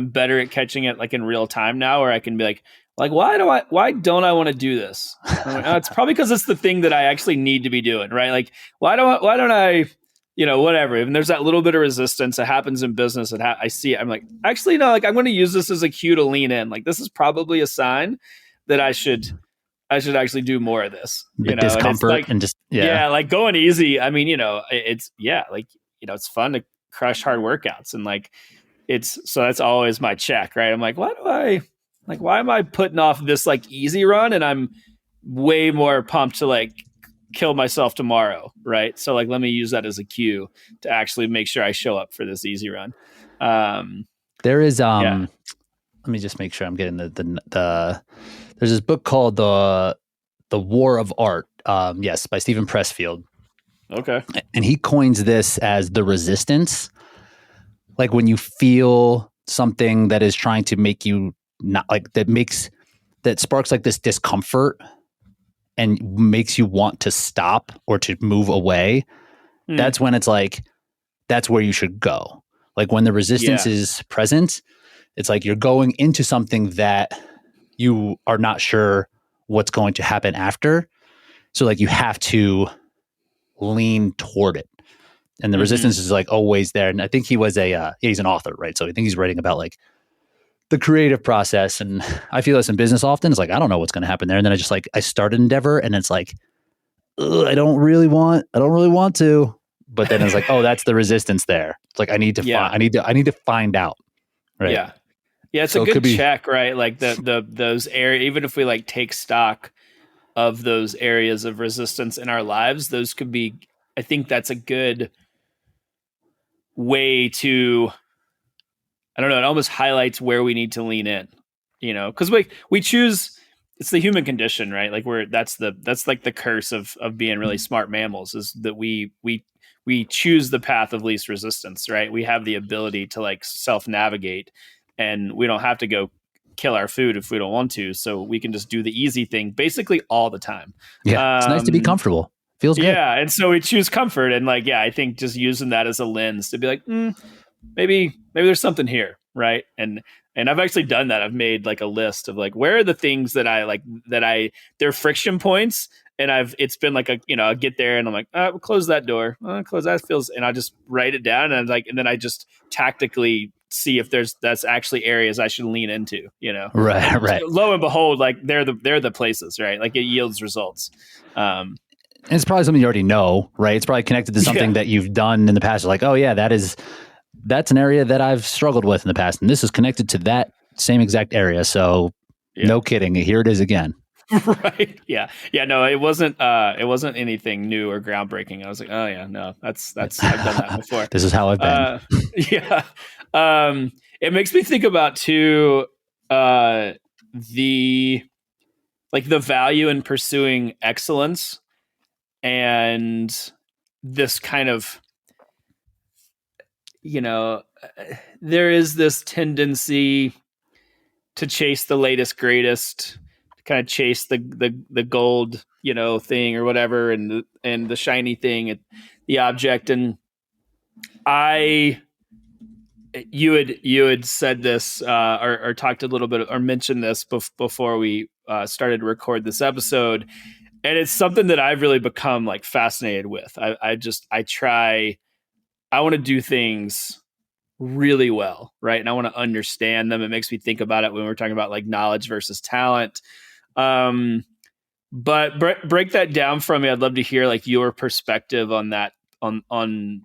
better at catching it like in real time now, where I can be like, why don't I want to do this? Like, oh, it's probably because it's the thing that I actually need to be doing, right? Like, why don't I, whatever. And there's that little bit of resistance that happens in business, and I see it. I'm like, actually, no, like I'm going to use this as a cue to lean in. Like, this is probably a sign that I should actually do more of this. Discomfort and just like going easy. I mean, it's it's fun to crush hard workouts, and like so that's always my check, right? I'm like, why am I putting off this like easy run, and I'm way more pumped to like kill myself tomorrow, right? So like, let me use that as a cue to actually make sure I show up for this easy run. There is let me just make sure I'm getting the there's this book called the War of Art, by Stephen Pressfield. Okay. And he coins this as the resistance. Like when you feel something that is trying to make you not like that sparks like this discomfort and makes you want to stop or to move away. That's when it's like, that's where you should go. Like when the resistance is present, it's like you're going into something that you are not sure what's going to happen after. So like you have to lean toward it. And the resistance is like always there. And I think he was he's an author, right? So I think he's writing about like the creative process. And I feel this in business often. It's like, I don't know what's going to happen there. And then I start an endeavor, and it's like, I don't really want to, but then it's like, oh, that's the resistance there. It's like, I need to find out. Right. Yeah. Yeah. It's a good check, right? Like those areas, even if we like take stock of those areas of resistance in our lives, those could be, I think that's a good way to, I don't know, it almost highlights where we need to lean in, because we choose, it's the human condition, right? Like that's like the curse of being really smart mammals, is that we choose the path of least resistance, right? We have the ability to like self-navigate. and we don't have to go kill our food if we don't want to. So we can just do the easy thing basically all the time. Yeah. It's nice to be comfortable. Feels good. Yeah. And so we choose comfort. And like, yeah, I think just using that as a lens to be like, maybe there's something here. Right. And I've actually done that. I've made like a list of like, where are the things that I like, they're friction points. And it's been like I get there and I'm like, we'll close that door. Close that and I just write it down and then I just tactically see if that's actually areas I should lean into, Right. Lo and behold, like they're the places, right? Like it yields results. And it's probably something you already know, right? It's probably connected to something that you've done in the past. You're like, oh yeah, that's an area that I've struggled with in the past. And this is connected to that same exact area. So no kidding. Here it is again. Right. Yeah. Yeah. No, it wasn't anything new or groundbreaking. I was like, oh yeah, no, that's I've done that before. This is how I've been. Yeah. It makes me think about too, the value in pursuing excellence and this kind of, there is this tendency to chase the latest, greatest, kind of chase the gold, thing or whatever, and the shiny thing, the object. And you had said this or talked a little bit or mentioned this before we started to record this episode, and it's something that I've really become like fascinated with. I want to do things really well, right? And I want to understand them. It makes me think about it when we're talking about like knowledge versus talent. But break that down for me. I'd love to hear like your perspective on that, on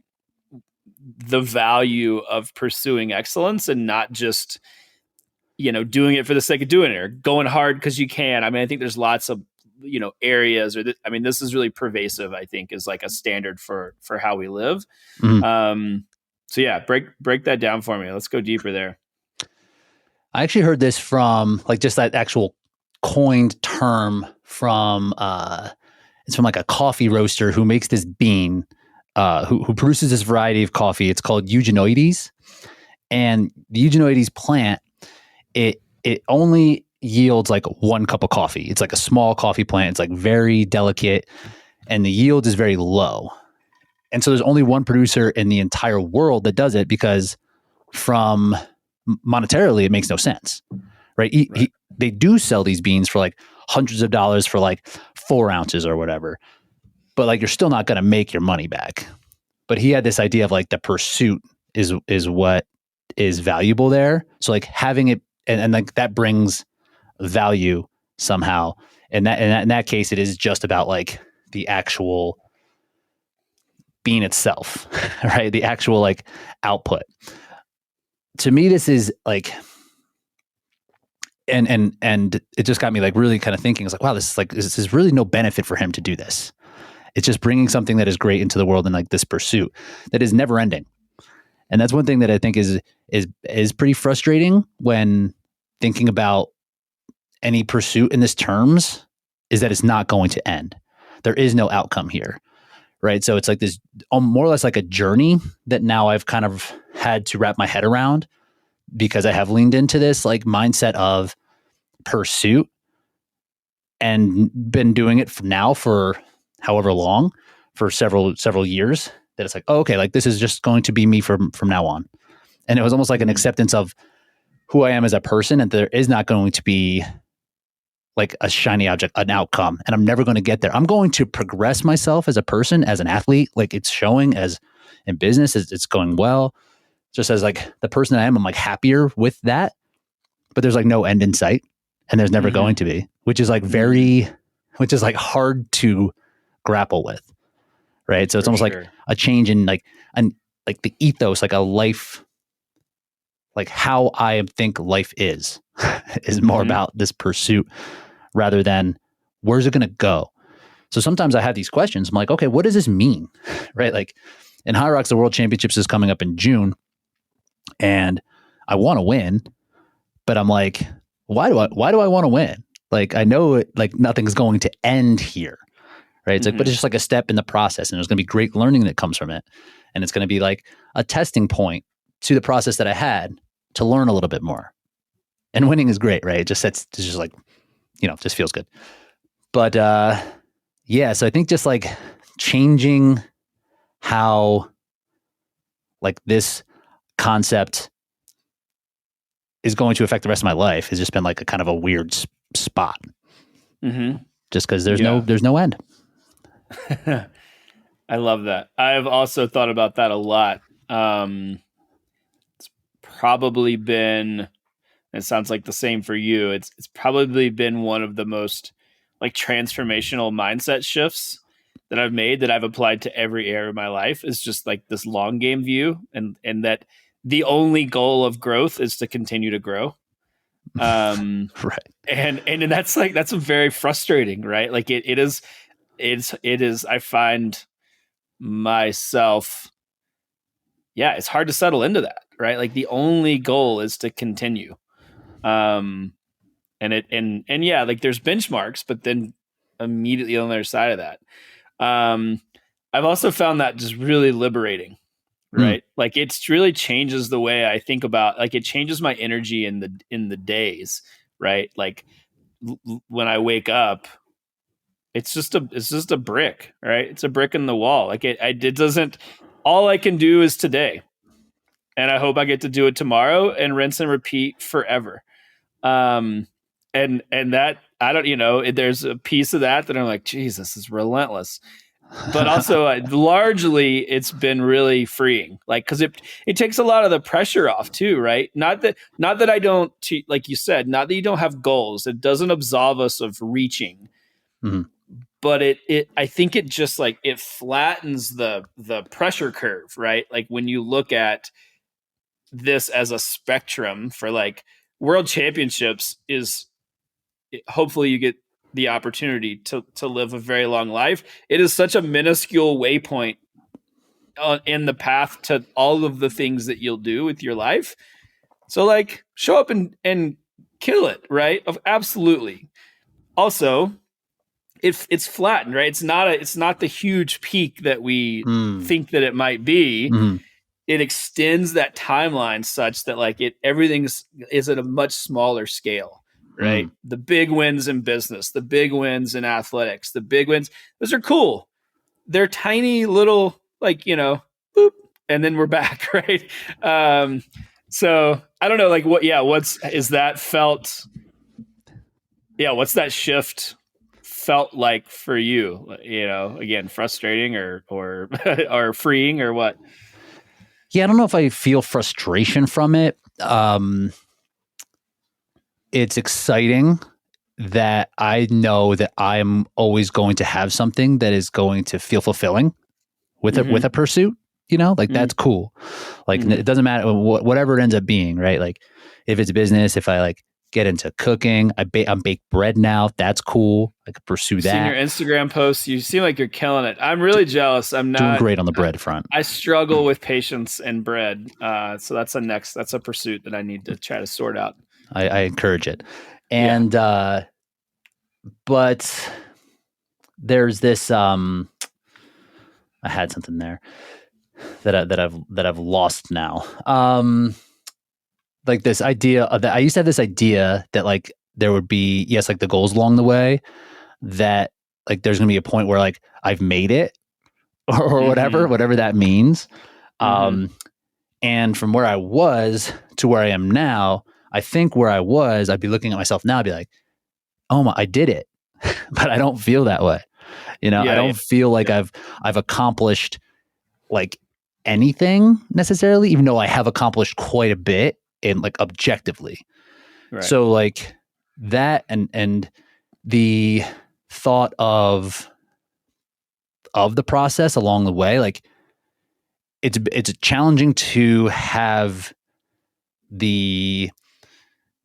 the value of pursuing excellence and not just, doing it for the sake of doing it or going hard because you can. I mean, I think there's lots of, areas this is really pervasive, I think, is like a standard for how we live. Mm-hmm. So yeah, break that down for me. Let's go deeper there. I actually heard this from like just that actual coined term from it's from like a coffee roaster who makes this bean, who produces this variety of coffee. It's called Eugenioides, and the Eugenioides plant, it only yields like 1 cup of coffee. It's like a small coffee plant. It's like very delicate, and the yield is very low. And so there's only one producer in the entire world that does it because from monetarily, it makes no sense, right? They do sell these beans for like hundreds of dollars for like 4 ounces or whatever, but like you're still not going to make your money back. But he had this idea of like the pursuit is what is valuable there. So like having it and like that brings value somehow. And in that case, it is just about like the actual bean itself, right? The actual like output. To me, this is like, and it just got me like really kind of thinking. It's like, wow, this is really no benefit for him to do this. It's just bringing something that is great into the world and like this pursuit that is never ending. And that's one thing that I think is pretty frustrating when thinking about any pursuit in this terms, is that it's not going to end. There is no outcome here. Right. So it's like this more or less like a journey that now I've kind of had to wrap my head around because I have leaned into this like mindset of pursuit and been doing it for however long, for several years, that it's like, oh, okay, like this is just going to be me from now on. And it was almost like an acceptance of who I am as a person, and there is not going to be like a shiny object, an outcome, and I'm never going to get there. I'm going to progress myself as a person, as an athlete. Like it's showing as in business, it's going well. Just as like the person I am, I'm like happier with that, but there's like no end in sight, and there's never going to be, which is like which is like hard to grapple with. Right. So it's almost like a change in like the ethos, like a life, like how I think life is more about this pursuit rather than where's it going to go? So sometimes I have these questions. I'm like, okay, what does this mean? Right? Like in Hyrox, the World Championships is coming up in June, and I want to win, but I'm like, why do I want to win? Like I know it, like nothing's going to end here. Right? It's like, but it's just like a step in the process, and there's going to be great learning that comes from it. And it's going to be like a testing point to the process that I had to learn a little bit more. And winning is great, right? It's just like, just feels good. But yeah, so I think just like changing how like this concept is going to affect the rest of my life has just been like a kind of a weird spot. Mm-hmm. Just because there's no end. I love that. I've also thought about that a lot. It's probably been, it sounds like the same for you. It's probably been one of the most like transformational mindset shifts that I've made, that I've applied to every area of my life, is just like this long game view, and that the only goal of growth is to continue to grow. Right. And that's very frustrating, right? Like it is, I find myself, it's hard to settle into that, right? Like the only goal is to continue. And like there's benchmarks, but then immediately on the other side of that, I've also found that just really liberating, right? Like it's really changes the way I think about, like it changes my energy in the days, right? Like when I wake up, it's just a brick, right? It's a brick in the wall. Like it doesn't, all I can do is today. And I hope I get to do it tomorrow and rinse and repeat forever. And that, I don't, there's a piece of that I'm like, geez, this is relentless. But also largely it's been really freeing, like, cause it takes a lot of the pressure off too, right? Not that I don't, like you said, not that you don't have goals. It doesn't absolve us of reaching, but I think it just like, it flattens the pressure curve, right? Like when you look at this as a spectrum for like world championships, is hopefully you get the opportunity to live a very long life. It is such a minuscule waypoint in the path to all of the things that you'll do with your life. So like show up and kill it, right? Absolutely. Also, it's flattened, right? It's not the huge peak that we think that it might be. It extends that timeline such that like everything is at a much smaller scale. Right. The big wins in business, the big wins in athletics, the big wins, those are cool. They're tiny little, like, boop, and then we're back. Right. So I don't know, like what's that shift felt like for you, again, frustrating or or freeing or what? Yeah. I don't know if I feel frustration from it. It's exciting that I know that I'm always going to have something that is going to feel fulfilling with a pursuit, that's cool. Like it doesn't matter whatever it ends up being, right? Like if it's business, if I like get into cooking, I'm bake bread now. That's cool. I could pursue that. Seen your Instagram posts. You seem like you're killing it. I'm really jealous. I'm not doing great on the bread front. I struggle with patience and bread. So that's a pursuit that I need to try to sort out. I encourage it. And, but there's this, I had something there that I've lost now. Like this idea of that. I used to have this idea that like there would be, like the goals along the way, that like there's going to be a point where like I've made it or whatever that means. And from where I was to where I am now, I think where I was, I'd be looking at myself now, I'd be like, oh my, I did it. But I don't feel that way. I don't feel like I've accomplished like anything necessarily, even though I have accomplished quite a bit in like objectively. Right. So like that and the thought of the process along the way, like it's challenging to have the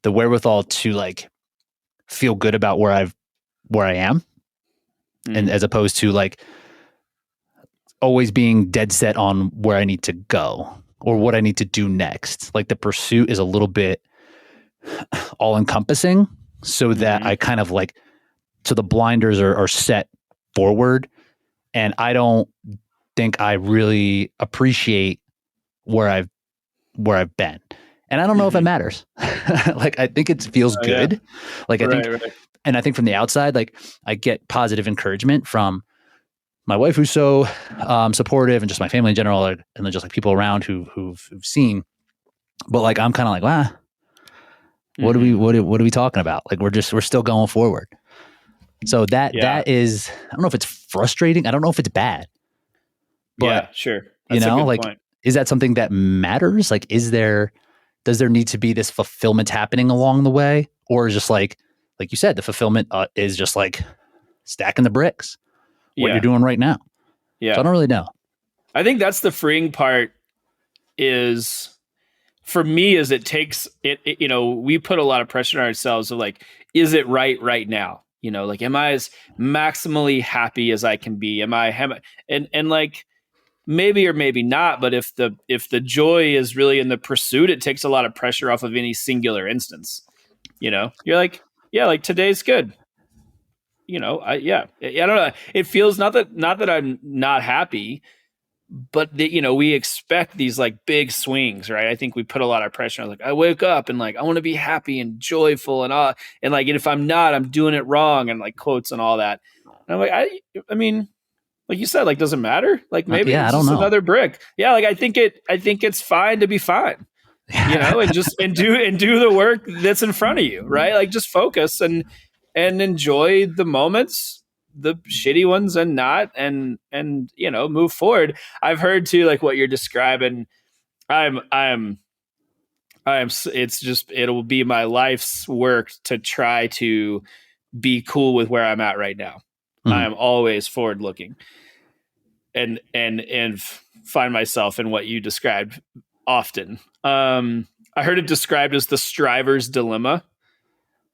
wherewithal to like feel good about where I am, and as opposed to like always being dead set on where I need to go or what I need to do next. Like the pursuit is a little bit all encompassing, so that I kind of like, so the blinders are set forward, and I don't think I really appreciate where I've been. And I don't know if it matters. Like, I think it feels Oh, yeah. good. Like, I think, Right. Right. and I think from the outside, like, I get positive encouragement from my wife, who's so supportive, and just my family in general, and then just like people around who've seen. But like, I'm kind of like, wow, what are we talking about? Like, we're still going forward. So Yeah. that is, I don't know if it's frustrating. I don't know if it's bad, but Yeah. Sure. That's a good like, point. is that something that matters? Like, does there need to be this fulfillment happening along the way? Or is just like you said, the fulfillment is just like stacking the bricks, what you're Yeah. doing right now. So I Yeah. don't really know. I think that's the freeing part is for me is it takes it, we put a lot of pressure on ourselves of like, is it right now? Like, am I as maximally happy as I can be? And like, maybe or maybe not, but if the joy is really in the pursuit, it takes a lot of pressure off of any singular instance. You're like, yeah, like today's good. I don't know. It feels not that I'm not happy, but we expect these like big swings, right? I think we put a lot of pressure on, like, I wake up and like I want to be happy and joyful and all, and like, and if I'm not, I'm doing it wrong, and like quotes and all that. And I'm like, I mean, like you said, like, doesn't matter. Like, maybe Yeah, I it's don't just know. another brick. Yeah, like I think it's fine to be fine, and just and do the work that's in front of you, right? Like, just focus and enjoy the moments, the shitty ones and not, and move forward. I've heard too, like what you're describing. I'm it's just, it'll be my life's work to try to be cool with where I'm at right now. I Mhm. am always forward looking, and find myself in what you described often. I heard it described as the striver's dilemma,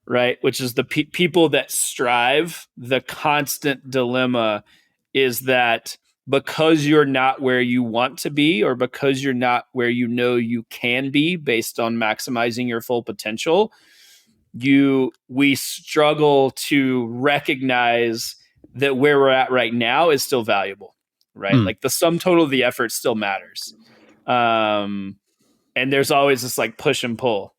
right? Which is the people that strive. The constant dilemma is that because you're not where you want to be, or because you're not where you can be based on maximizing your full potential, we struggle to recognize that where we're at right now is still valuable, right? Mm. Like, the sum total of the effort still matters. um and there's always this like push and pull.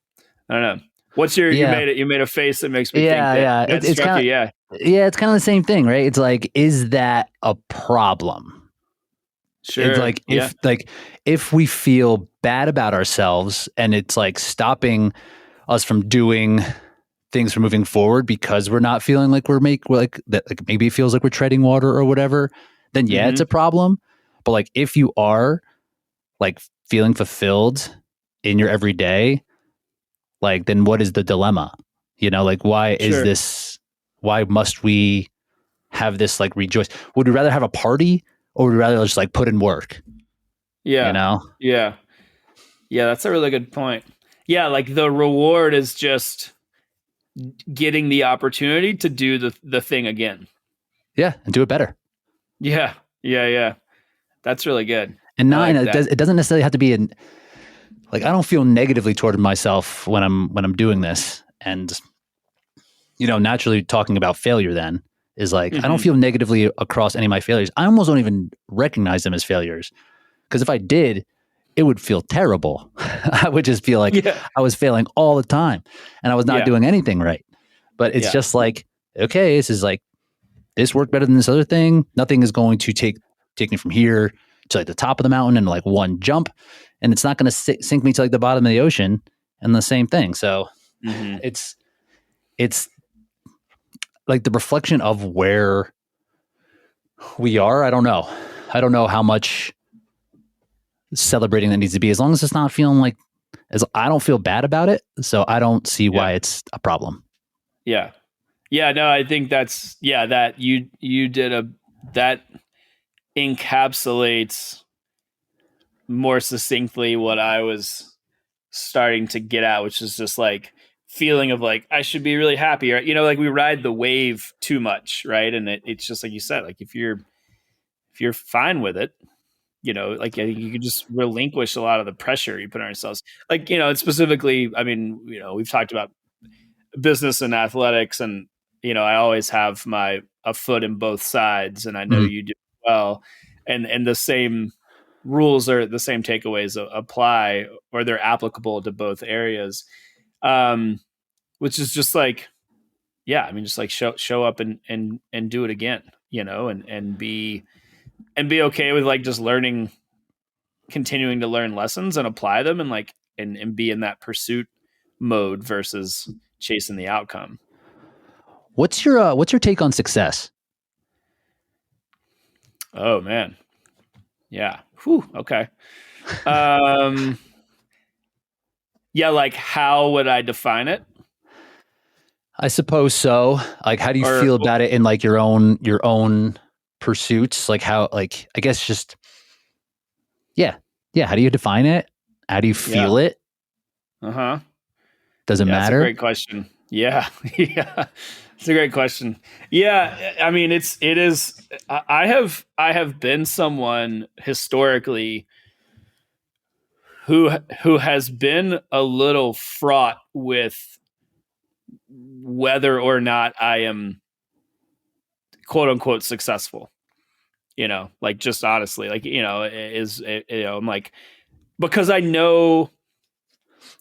I don't know. What's your Yeah, you made a face that makes me think yeah, that yeah. that It's struck you. kind of, Yeah. yeah, it's kind of the same thing, right? It's like, is that a problem? It's Sure. like, Yeah. if we feel bad about ourselves and it's like stopping us from doing things from moving forward because we're not feeling like we're like that, like maybe it feels like we're treading water or whatever, then yeah, it's Mm-hmm. a problem. But like, if you are like feeling fulfilled in your everyday, like, then what is the dilemma? Like, Sure. why must we have this like rejoice? Would we rather have a party, or would we rather just like put in work? You Yeah. know? Yeah. Yeah. That's a really good point. Yeah. Like, the reward is just getting the opportunity to do the thing again. Yeah, and do it better. Yeah. Yeah. Yeah. That's really good. And I not, and like that. it doesn't necessarily have to be like, I don't feel negatively toward myself when I'm doing this. And naturally talking about failure then is like, I don't Mm-hmm. feel negatively across any of my failures. I almost don't even recognize them as failures, because if I did, it would feel terrible. I would just feel like Yeah. I was failing all the time and I was not Yeah. doing anything right. But it's Yeah. just like, okay, this is like, this worked better than this other thing. Nothing is going to take me from here to like the top of the mountain in like one jump, and it's not going to sink me to like the bottom of the ocean and the same thing. So Mm-hmm. it's like the reflection of where we are. I don't know how much celebrating that needs to be, as long as it's not feeling like, as I don't feel bad about it, so I don't see Yeah. why it's a problem. Yeah. Yeah. No, I think that's, yeah, that you did that encapsulates more succinctly what I was starting to get at, which is just like feeling of like, I should be really happy, or like, we ride the wave too much, right? And it's just like you said, like, if you're fine with it, like, I think you could just relinquish a lot of the pressure you put on yourselves. Like, and specifically, I mean, we've talked about business and athletics, and I always have a foot in both sides, and I know Mhm. you do well, and the same rules or the same takeaways apply, or they're applicable to both areas. Which is just like, yeah, I mean, just like show up and do it again, and be okay with like just learning, continuing to learn lessons and apply them, and like and be in that pursuit mode versus chasing the outcome. What's your take on success? Oh man. Yeah. Whew, okay. Yeah, like how would I define it? I suppose so. Like, how do you feel about it in like your own pursuits? Like how, like, I guess just, yeah. How do you define it? How do you feel it? Does it matter? That's a great question. Yeah. Yeah. It's a great question. Yeah. I mean, it is, I have been someone historically who has been a little fraught with whether or not I am quote unquote successful, like just honestly, like, I'm like, because I know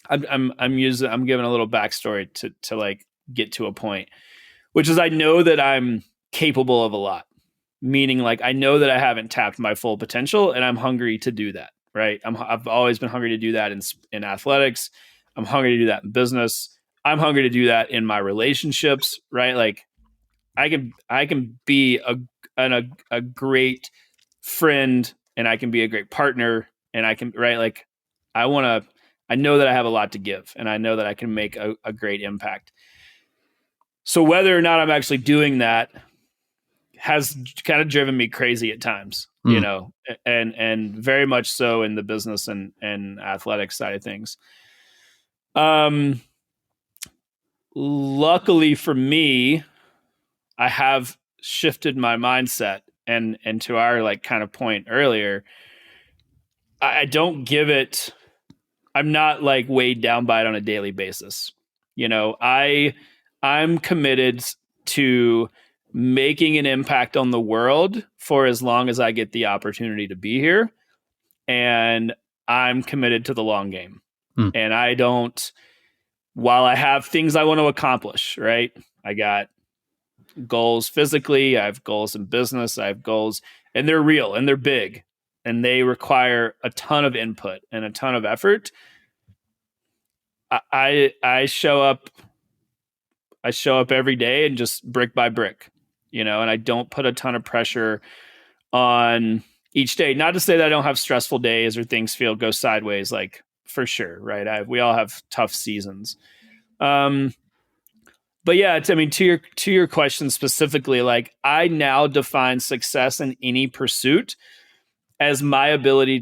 I'm giving a little backstory to like get to a point, which is I know that I'm capable of a lot, meaning like I know that I haven't tapped my full potential, and I'm hungry to do that. Right. I've always been hungry to do that in athletics. I'm hungry to do that in business. I'm hungry to do that in my relationships. Right. Like I can be a great friend, and I can be a great partner, and I can, right. Like I know that I have a lot to give, and I know that I can make a great impact. So whether or not I'm actually doing that has kind of driven me crazy at times, and very much so in the business and athletics side of things. Luckily for me, I have shifted my mindset, and to our like kind of point earlier, I don't give it, I'm not like weighed down by it on a daily basis. I'm committed to making an impact on the world for as long as I get the opportunity to be here. And I'm committed to the long game. And I don't, while I have things I want to accomplish, right? I got goals physically, I have goals in business, I have goals, and they're real and they're big, and they require a ton of input and a ton of effort. I show up every day, and just brick by brick, and I don't put a ton of pressure on each day. Not to say that I don't have stressful days or things go sideways, like for sure, right? We all have tough seasons. But yeah, I mean, to your question specifically, like I now define success in any pursuit as my ability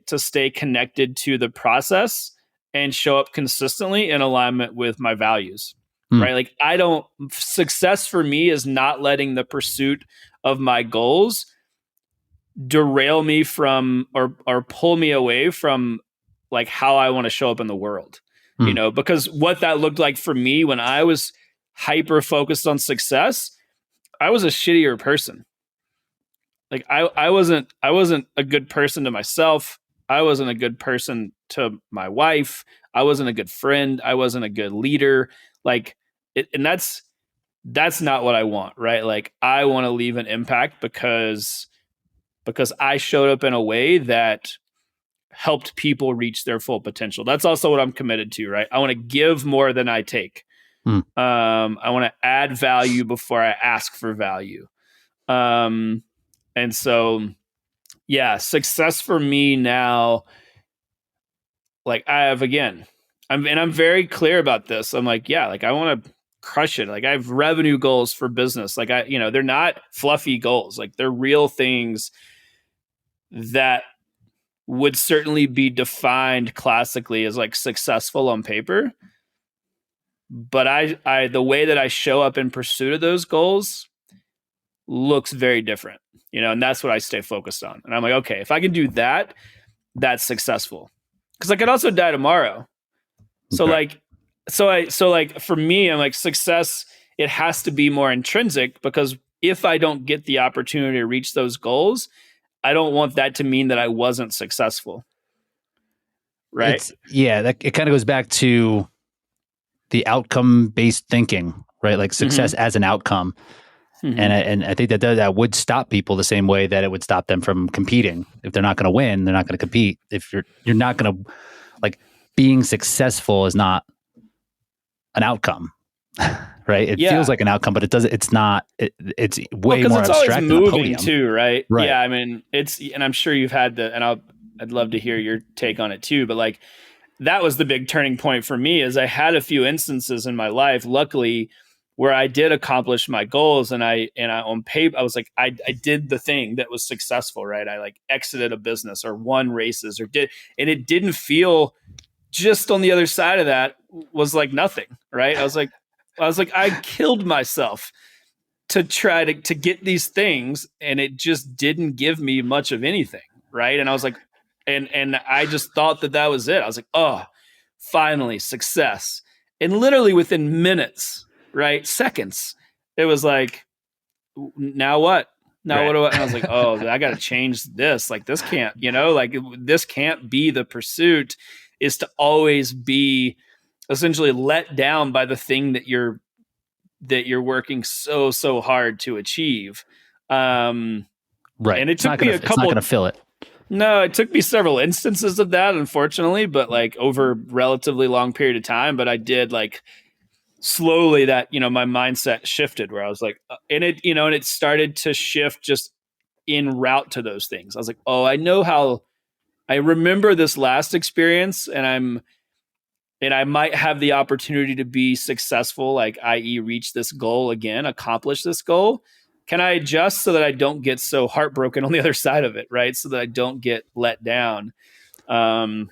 to stay connected to the process and show up consistently in alignment with my values. Right? Like success for me is not letting the pursuit of my goals derail me from or pull me away from like how I want to show up in the world. Because what that looked like for me when I was hyper focused on success, I was a shittier person. Like I wasn't a good person to myself. I wasn't a good person to my wife. I wasn't a good friend. I wasn't a good leader. Like and that's not what I want, right? Like I want to leave an impact because I showed up in a way that helped people reach their full potential. That's also what I'm committed to, right? I want to give more than I take. I want to add value before I ask for value. And so, yeah, success for me now, like I have, again, I'm very clear about this. I'm like, yeah, like I want to crush it. Like I have revenue goals for business. Like they're not fluffy goals. Like they're real things that would certainly be defined classically as like successful on paper. But I the way that I show up in pursuit of those goals looks very different, and that's what I stay focused on. And I'm like, okay, if I can do that, that's successful. Because I could also die tomorrow. So okay. like for me, I'm like, success, it has to be more intrinsic, because if I don't get the opportunity to reach those goals, I don't want that to mean that I wasn't successful. Right. It kind of goes back to the outcome based thinking, right? Like success as an outcome. And I think that would stop people the same way that it would stop them from competing. If they're not going to win, they're not going to compete. If you're not going to, like, being successful is not an outcome, right? It feels like an outcome, but it doesn't. It's not. It's way more abstract than a podium, too, right? Right. Yeah, I mean, and I'm sure you've had I'd love to hear your take on it too. But like, that was the big turning point for me. Is I had a few instances in my life, luckily, where I did accomplish my goals, and I on paper I was like, I did the thing that was successful, right? I like exited a business or won races and it didn't feel, just on the other side of that was like nothing, right? I was like, I killed myself to try to get these things, and it just didn't give me much of anything, right? And I was like, and I just thought that was it. I was like, oh, finally success. And literally within minutes, right, seconds, it was like, now what? Now what do I? And I was like, oh, I got to change this. Like, this can't, like, this can't be the pursuit. Is to always be essentially let down by the thing that you're working so hard to achieve. Right. And it took me a couple. It's not going to fill it. No, it took me several instances of that, unfortunately, but like over a relatively long period of time. But I did, like, slowly that, my mindset shifted where I was like, and it started to shift just in route to those things. I was like, oh, I remember this last experience, and I might have the opportunity to be successful, like, i.e. reach this goal again, accomplish this goal. Can I adjust so that I don't get so heartbroken on the other side of it, right? So that I don't get let down. So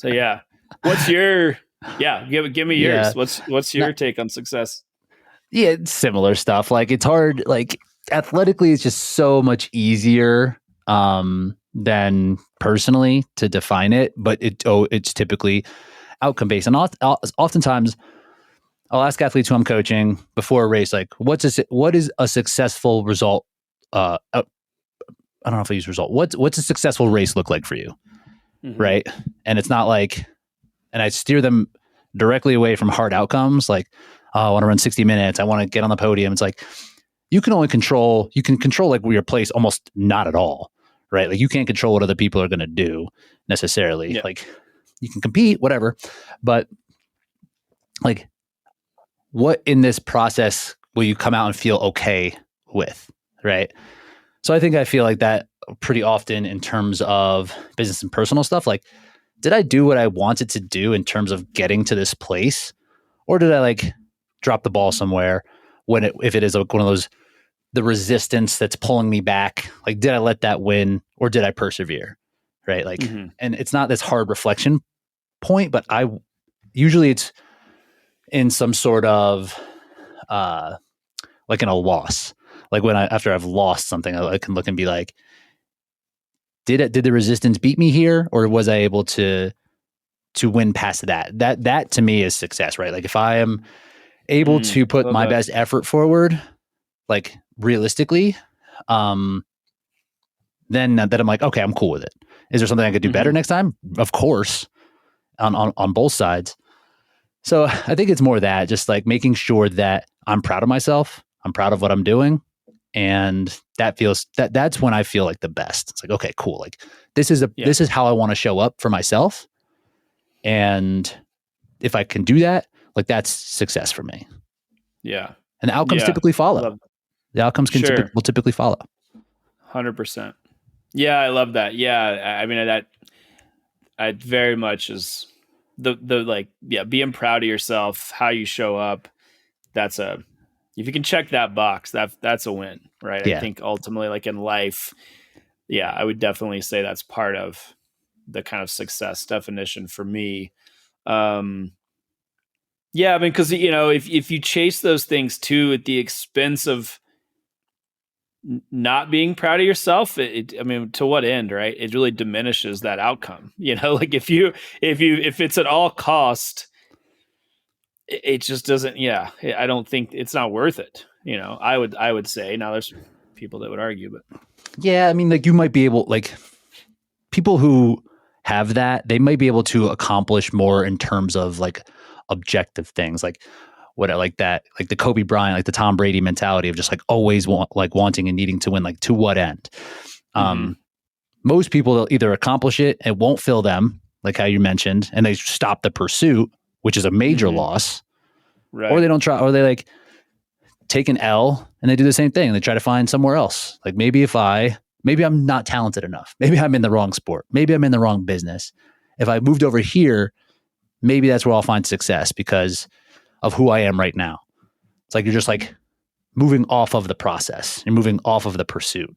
yeah, what's your, give me yours. What's your take on success? Yeah, it's similar stuff. Like, it's hard, like, athletically, it's just so much easier than personally to define it, but it's typically outcome based. And oftentimes I'll ask athletes who I'm coaching before a race, like, what is a successful result? I don't know if I use result. What's a successful race look like for you? Right. And it's not like, and I steer them directly away from hard outcomes. Like, oh, I want to run 60 minutes. I want to get on the podium. It's like, you can control like your place almost not at all. Right. Like, you can't control what other people are going to do necessarily. Yeah. Like, you can compete, whatever, but like, what in this process will you come out and feel okay with? Right. So I feel like that pretty often in terms of business and personal stuff. Like, did I do what I wanted to do in terms of getting to this place? Or did I, like, drop the ball somewhere if it is one of those, the resistance that's pulling me back? Like, did I let that win, or did I persevere? Right. Like, and it's not this hard reflection point, but usually it's in some sort of, like, in a loss. Like, after I've lost something, I can look and be like, did the resistance beat me here, or was I able to win past that? That to me is success, right? Like, if I am able to put my best effort forward, like, realistically, then I'm like, okay, I'm cool with it. Is there something I could do better next time? Of course, on both sides. So I think it's more that, just like making sure that I'm proud of myself. I'm proud of what I'm doing. And that's when I feel like the best. It's like, okay, cool. Like, this is how I want to show up for myself. And if I can do that, like, that's success for me. Yeah. And the outcomes typically follow. The outcomes will typically follow. 100%. Yeah. I love that. Yeah. I mean, that I very much is the like, being proud of yourself, how you show up. If you can check that box, that's a win, right? Yeah. I think ultimately, like, in life, I would definitely say that's part of the kind of success definition for me. I mean, because, if you chase those things too at the expense of not being proud of yourself, I mean, to what end, right? It really diminishes that outcome. Like, if it's at all cost, it just doesn't. I don't think it's not worth it. I would say. Now, there's people that would argue, but Yeah, I mean, like you might be able, like people who have that, they might be able to accomplish more in terms of like objective things, like what I like that, like the Kobe Bryant, like the Tom Brady mentality of just like always wanting and needing to win, like to what end? Mm-hmm. Most people, they'll either accomplish it, it won't fill them, like how you mentioned, and they stop the pursuit, which is a major Mm-hmm. loss, or Right. they don't try, or they like take an L and they do the same thing. They try to find somewhere else. Like maybe I'm not talented enough. Maybe I'm in the wrong sport. Maybe I'm in the wrong business. If I moved over here, maybe that's where I'll find success because of who I am right now. It's like you're just like moving off of the process. You're moving off of the pursuit.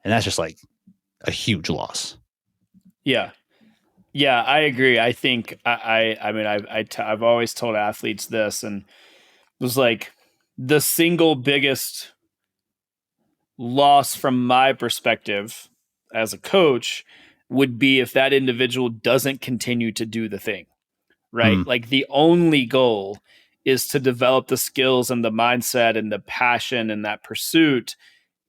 And that's just like a huge loss. Yeah. Yeah, I agree. I think I mean, I've always told athletes this, and it was like the single biggest loss from my perspective as a coach would be if that individual doesn't continue to do the thing, right? Mm, Like the only goal is to develop the skills and the mindset and the passion and that pursuit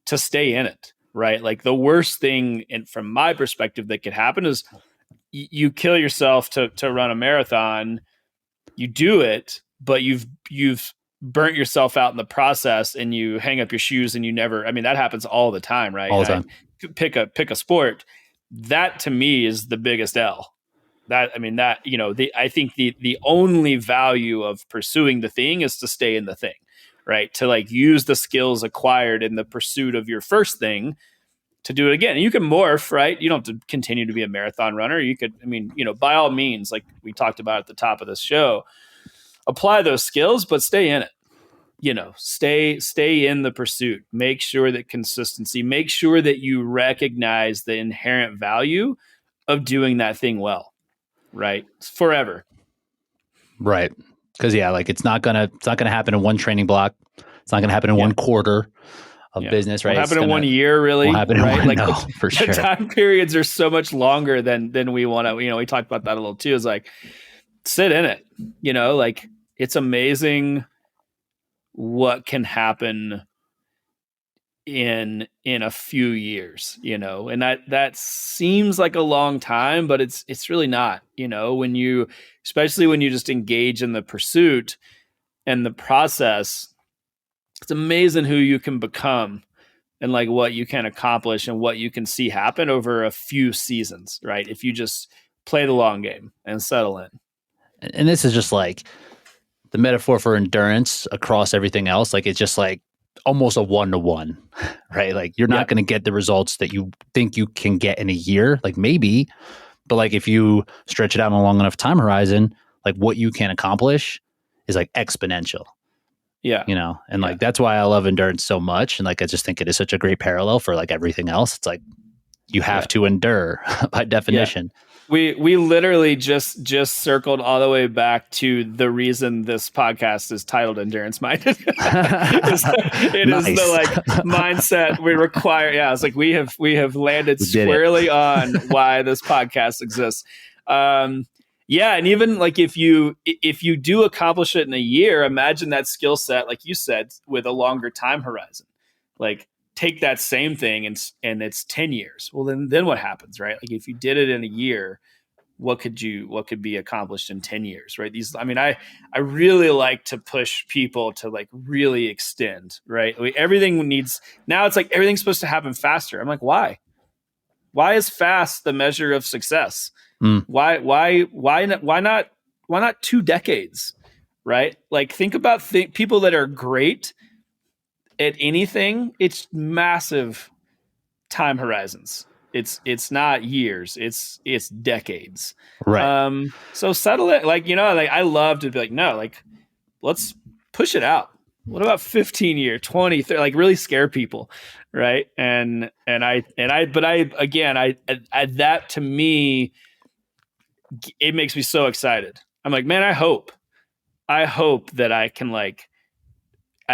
to stay in it, right? Like the worst thing, and from my perspective, that could happen is you kill yourself to run a marathon. You do it, but you've burnt yourself out in the process, and you hang up your shoes, and you never. I mean, that happens all the time, right? all the time. Pick a sport. That to me is the biggest L. That I mean that I think the only value of pursuing the thing is to stay in the thing, right? To like use the skills acquired in the pursuit of your first thing to do it again. And you can morph, right? You don't have to continue to be a marathon runner. You could, I mean, by all means, like we talked about at the top of this show, apply those skills, but stay in it. Stay in the pursuit. Make sure that consistency, make sure that you recognize the inherent value of doing that thing well, right? Forever. Right. Because yeah, like it's not gonna happen in one training block. It's not gonna happen in Yeah. one quarter of Yeah. business, right? Won't happen in 1 year, really. Won't happen in right? one, Like no, for the sure. time periods are so much longer than we want to. We talked about that a little too. Is like sit in it. Like it's amazing what can happen in a few years. And that seems like a long time, but it's really not. When you, especially when you just engage in the pursuit and the process, it's amazing who you can become and like what you can accomplish and what you can see happen over a few seasons, right? If you just play the long game and settle in. And this is just like the metaphor for endurance across everything else. Like it's just like almost a 1-to-1, right? Like you're not going to get the results that you think you can get in a year, like maybe, but like if you stretch it out on a long enough time horizon, like what you can accomplish is like exponential. Yeah. And like that's why I love endurance so much. And like I just think it is such a great parallel for like everything else. It's like you have to endure by definition. We literally just circled all the way back to the reason this podcast is titled Endurance Minded. It is the like mindset we require. Yeah, it's like we have landed squarely on why this podcast exists. Yeah, and even like if you do accomplish it in a year, imagine that skill set, like you said, with a longer time horizon. Like take that same thing and it's 10 years. Well, then what happens, right? Like if you did it in a year, what could be accomplished in 10 years, right? I really like to push people to like really extend, right? Everything needs, now it's like everything's supposed to happen faster. I'm like, why? Why is fast the measure of success? Why not 2 decades, right? Like think about people that are great at anything. It's massive time horizons. It's not years. It's decades. Right. So settle it. Like, like I love to be like, no, like let's push it out. What about 15 year, 20, 30, like really scare people. Right. And that to me, it makes me so excited. I'm like, man, I hope that I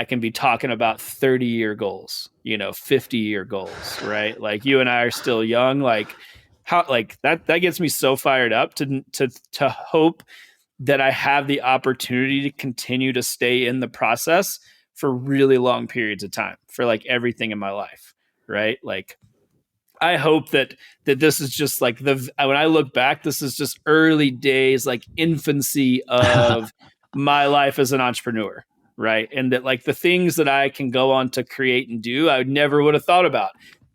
can be talking about 30-year goals, 50-year goals, right? Like you and I are still young. Like how, like that gets me so fired up to hope that I have the opportunity to continue to stay in the process for really long periods of time for like everything in my life. Right. Like I hope that this is just like when I look back, this is just early days, like infancy of my life as an entrepreneur, right? And that like the things that I can go on to create and do, I never would have thought about.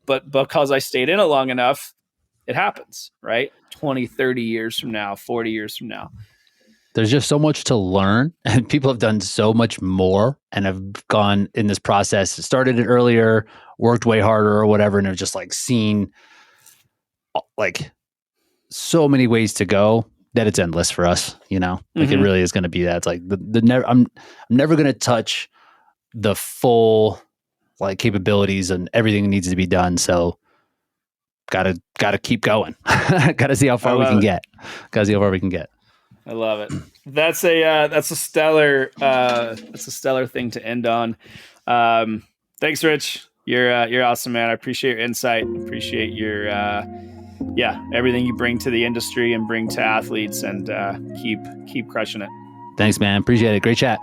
But because I stayed in it long enough, it happens, right? 20, 30 years from now, 40 years from now. There's just so much to learn, and people have done so much more and have gone in this process, started it earlier, worked way harder or whatever, and have just like seen like so many ways to go that it's endless for us, like it really is going to be that. It's like I'm never going to touch the full like capabilities and everything that needs to be done. So gotta keep going. Gotta see how far we can get. I love it. That's a stellar thing to end on. Thanks, Rich. You're awesome, man. I appreciate your insight. Appreciate your everything you bring to the industry and bring to athletes, and keep crushing it. Thanks, man. Appreciate it. Great chat.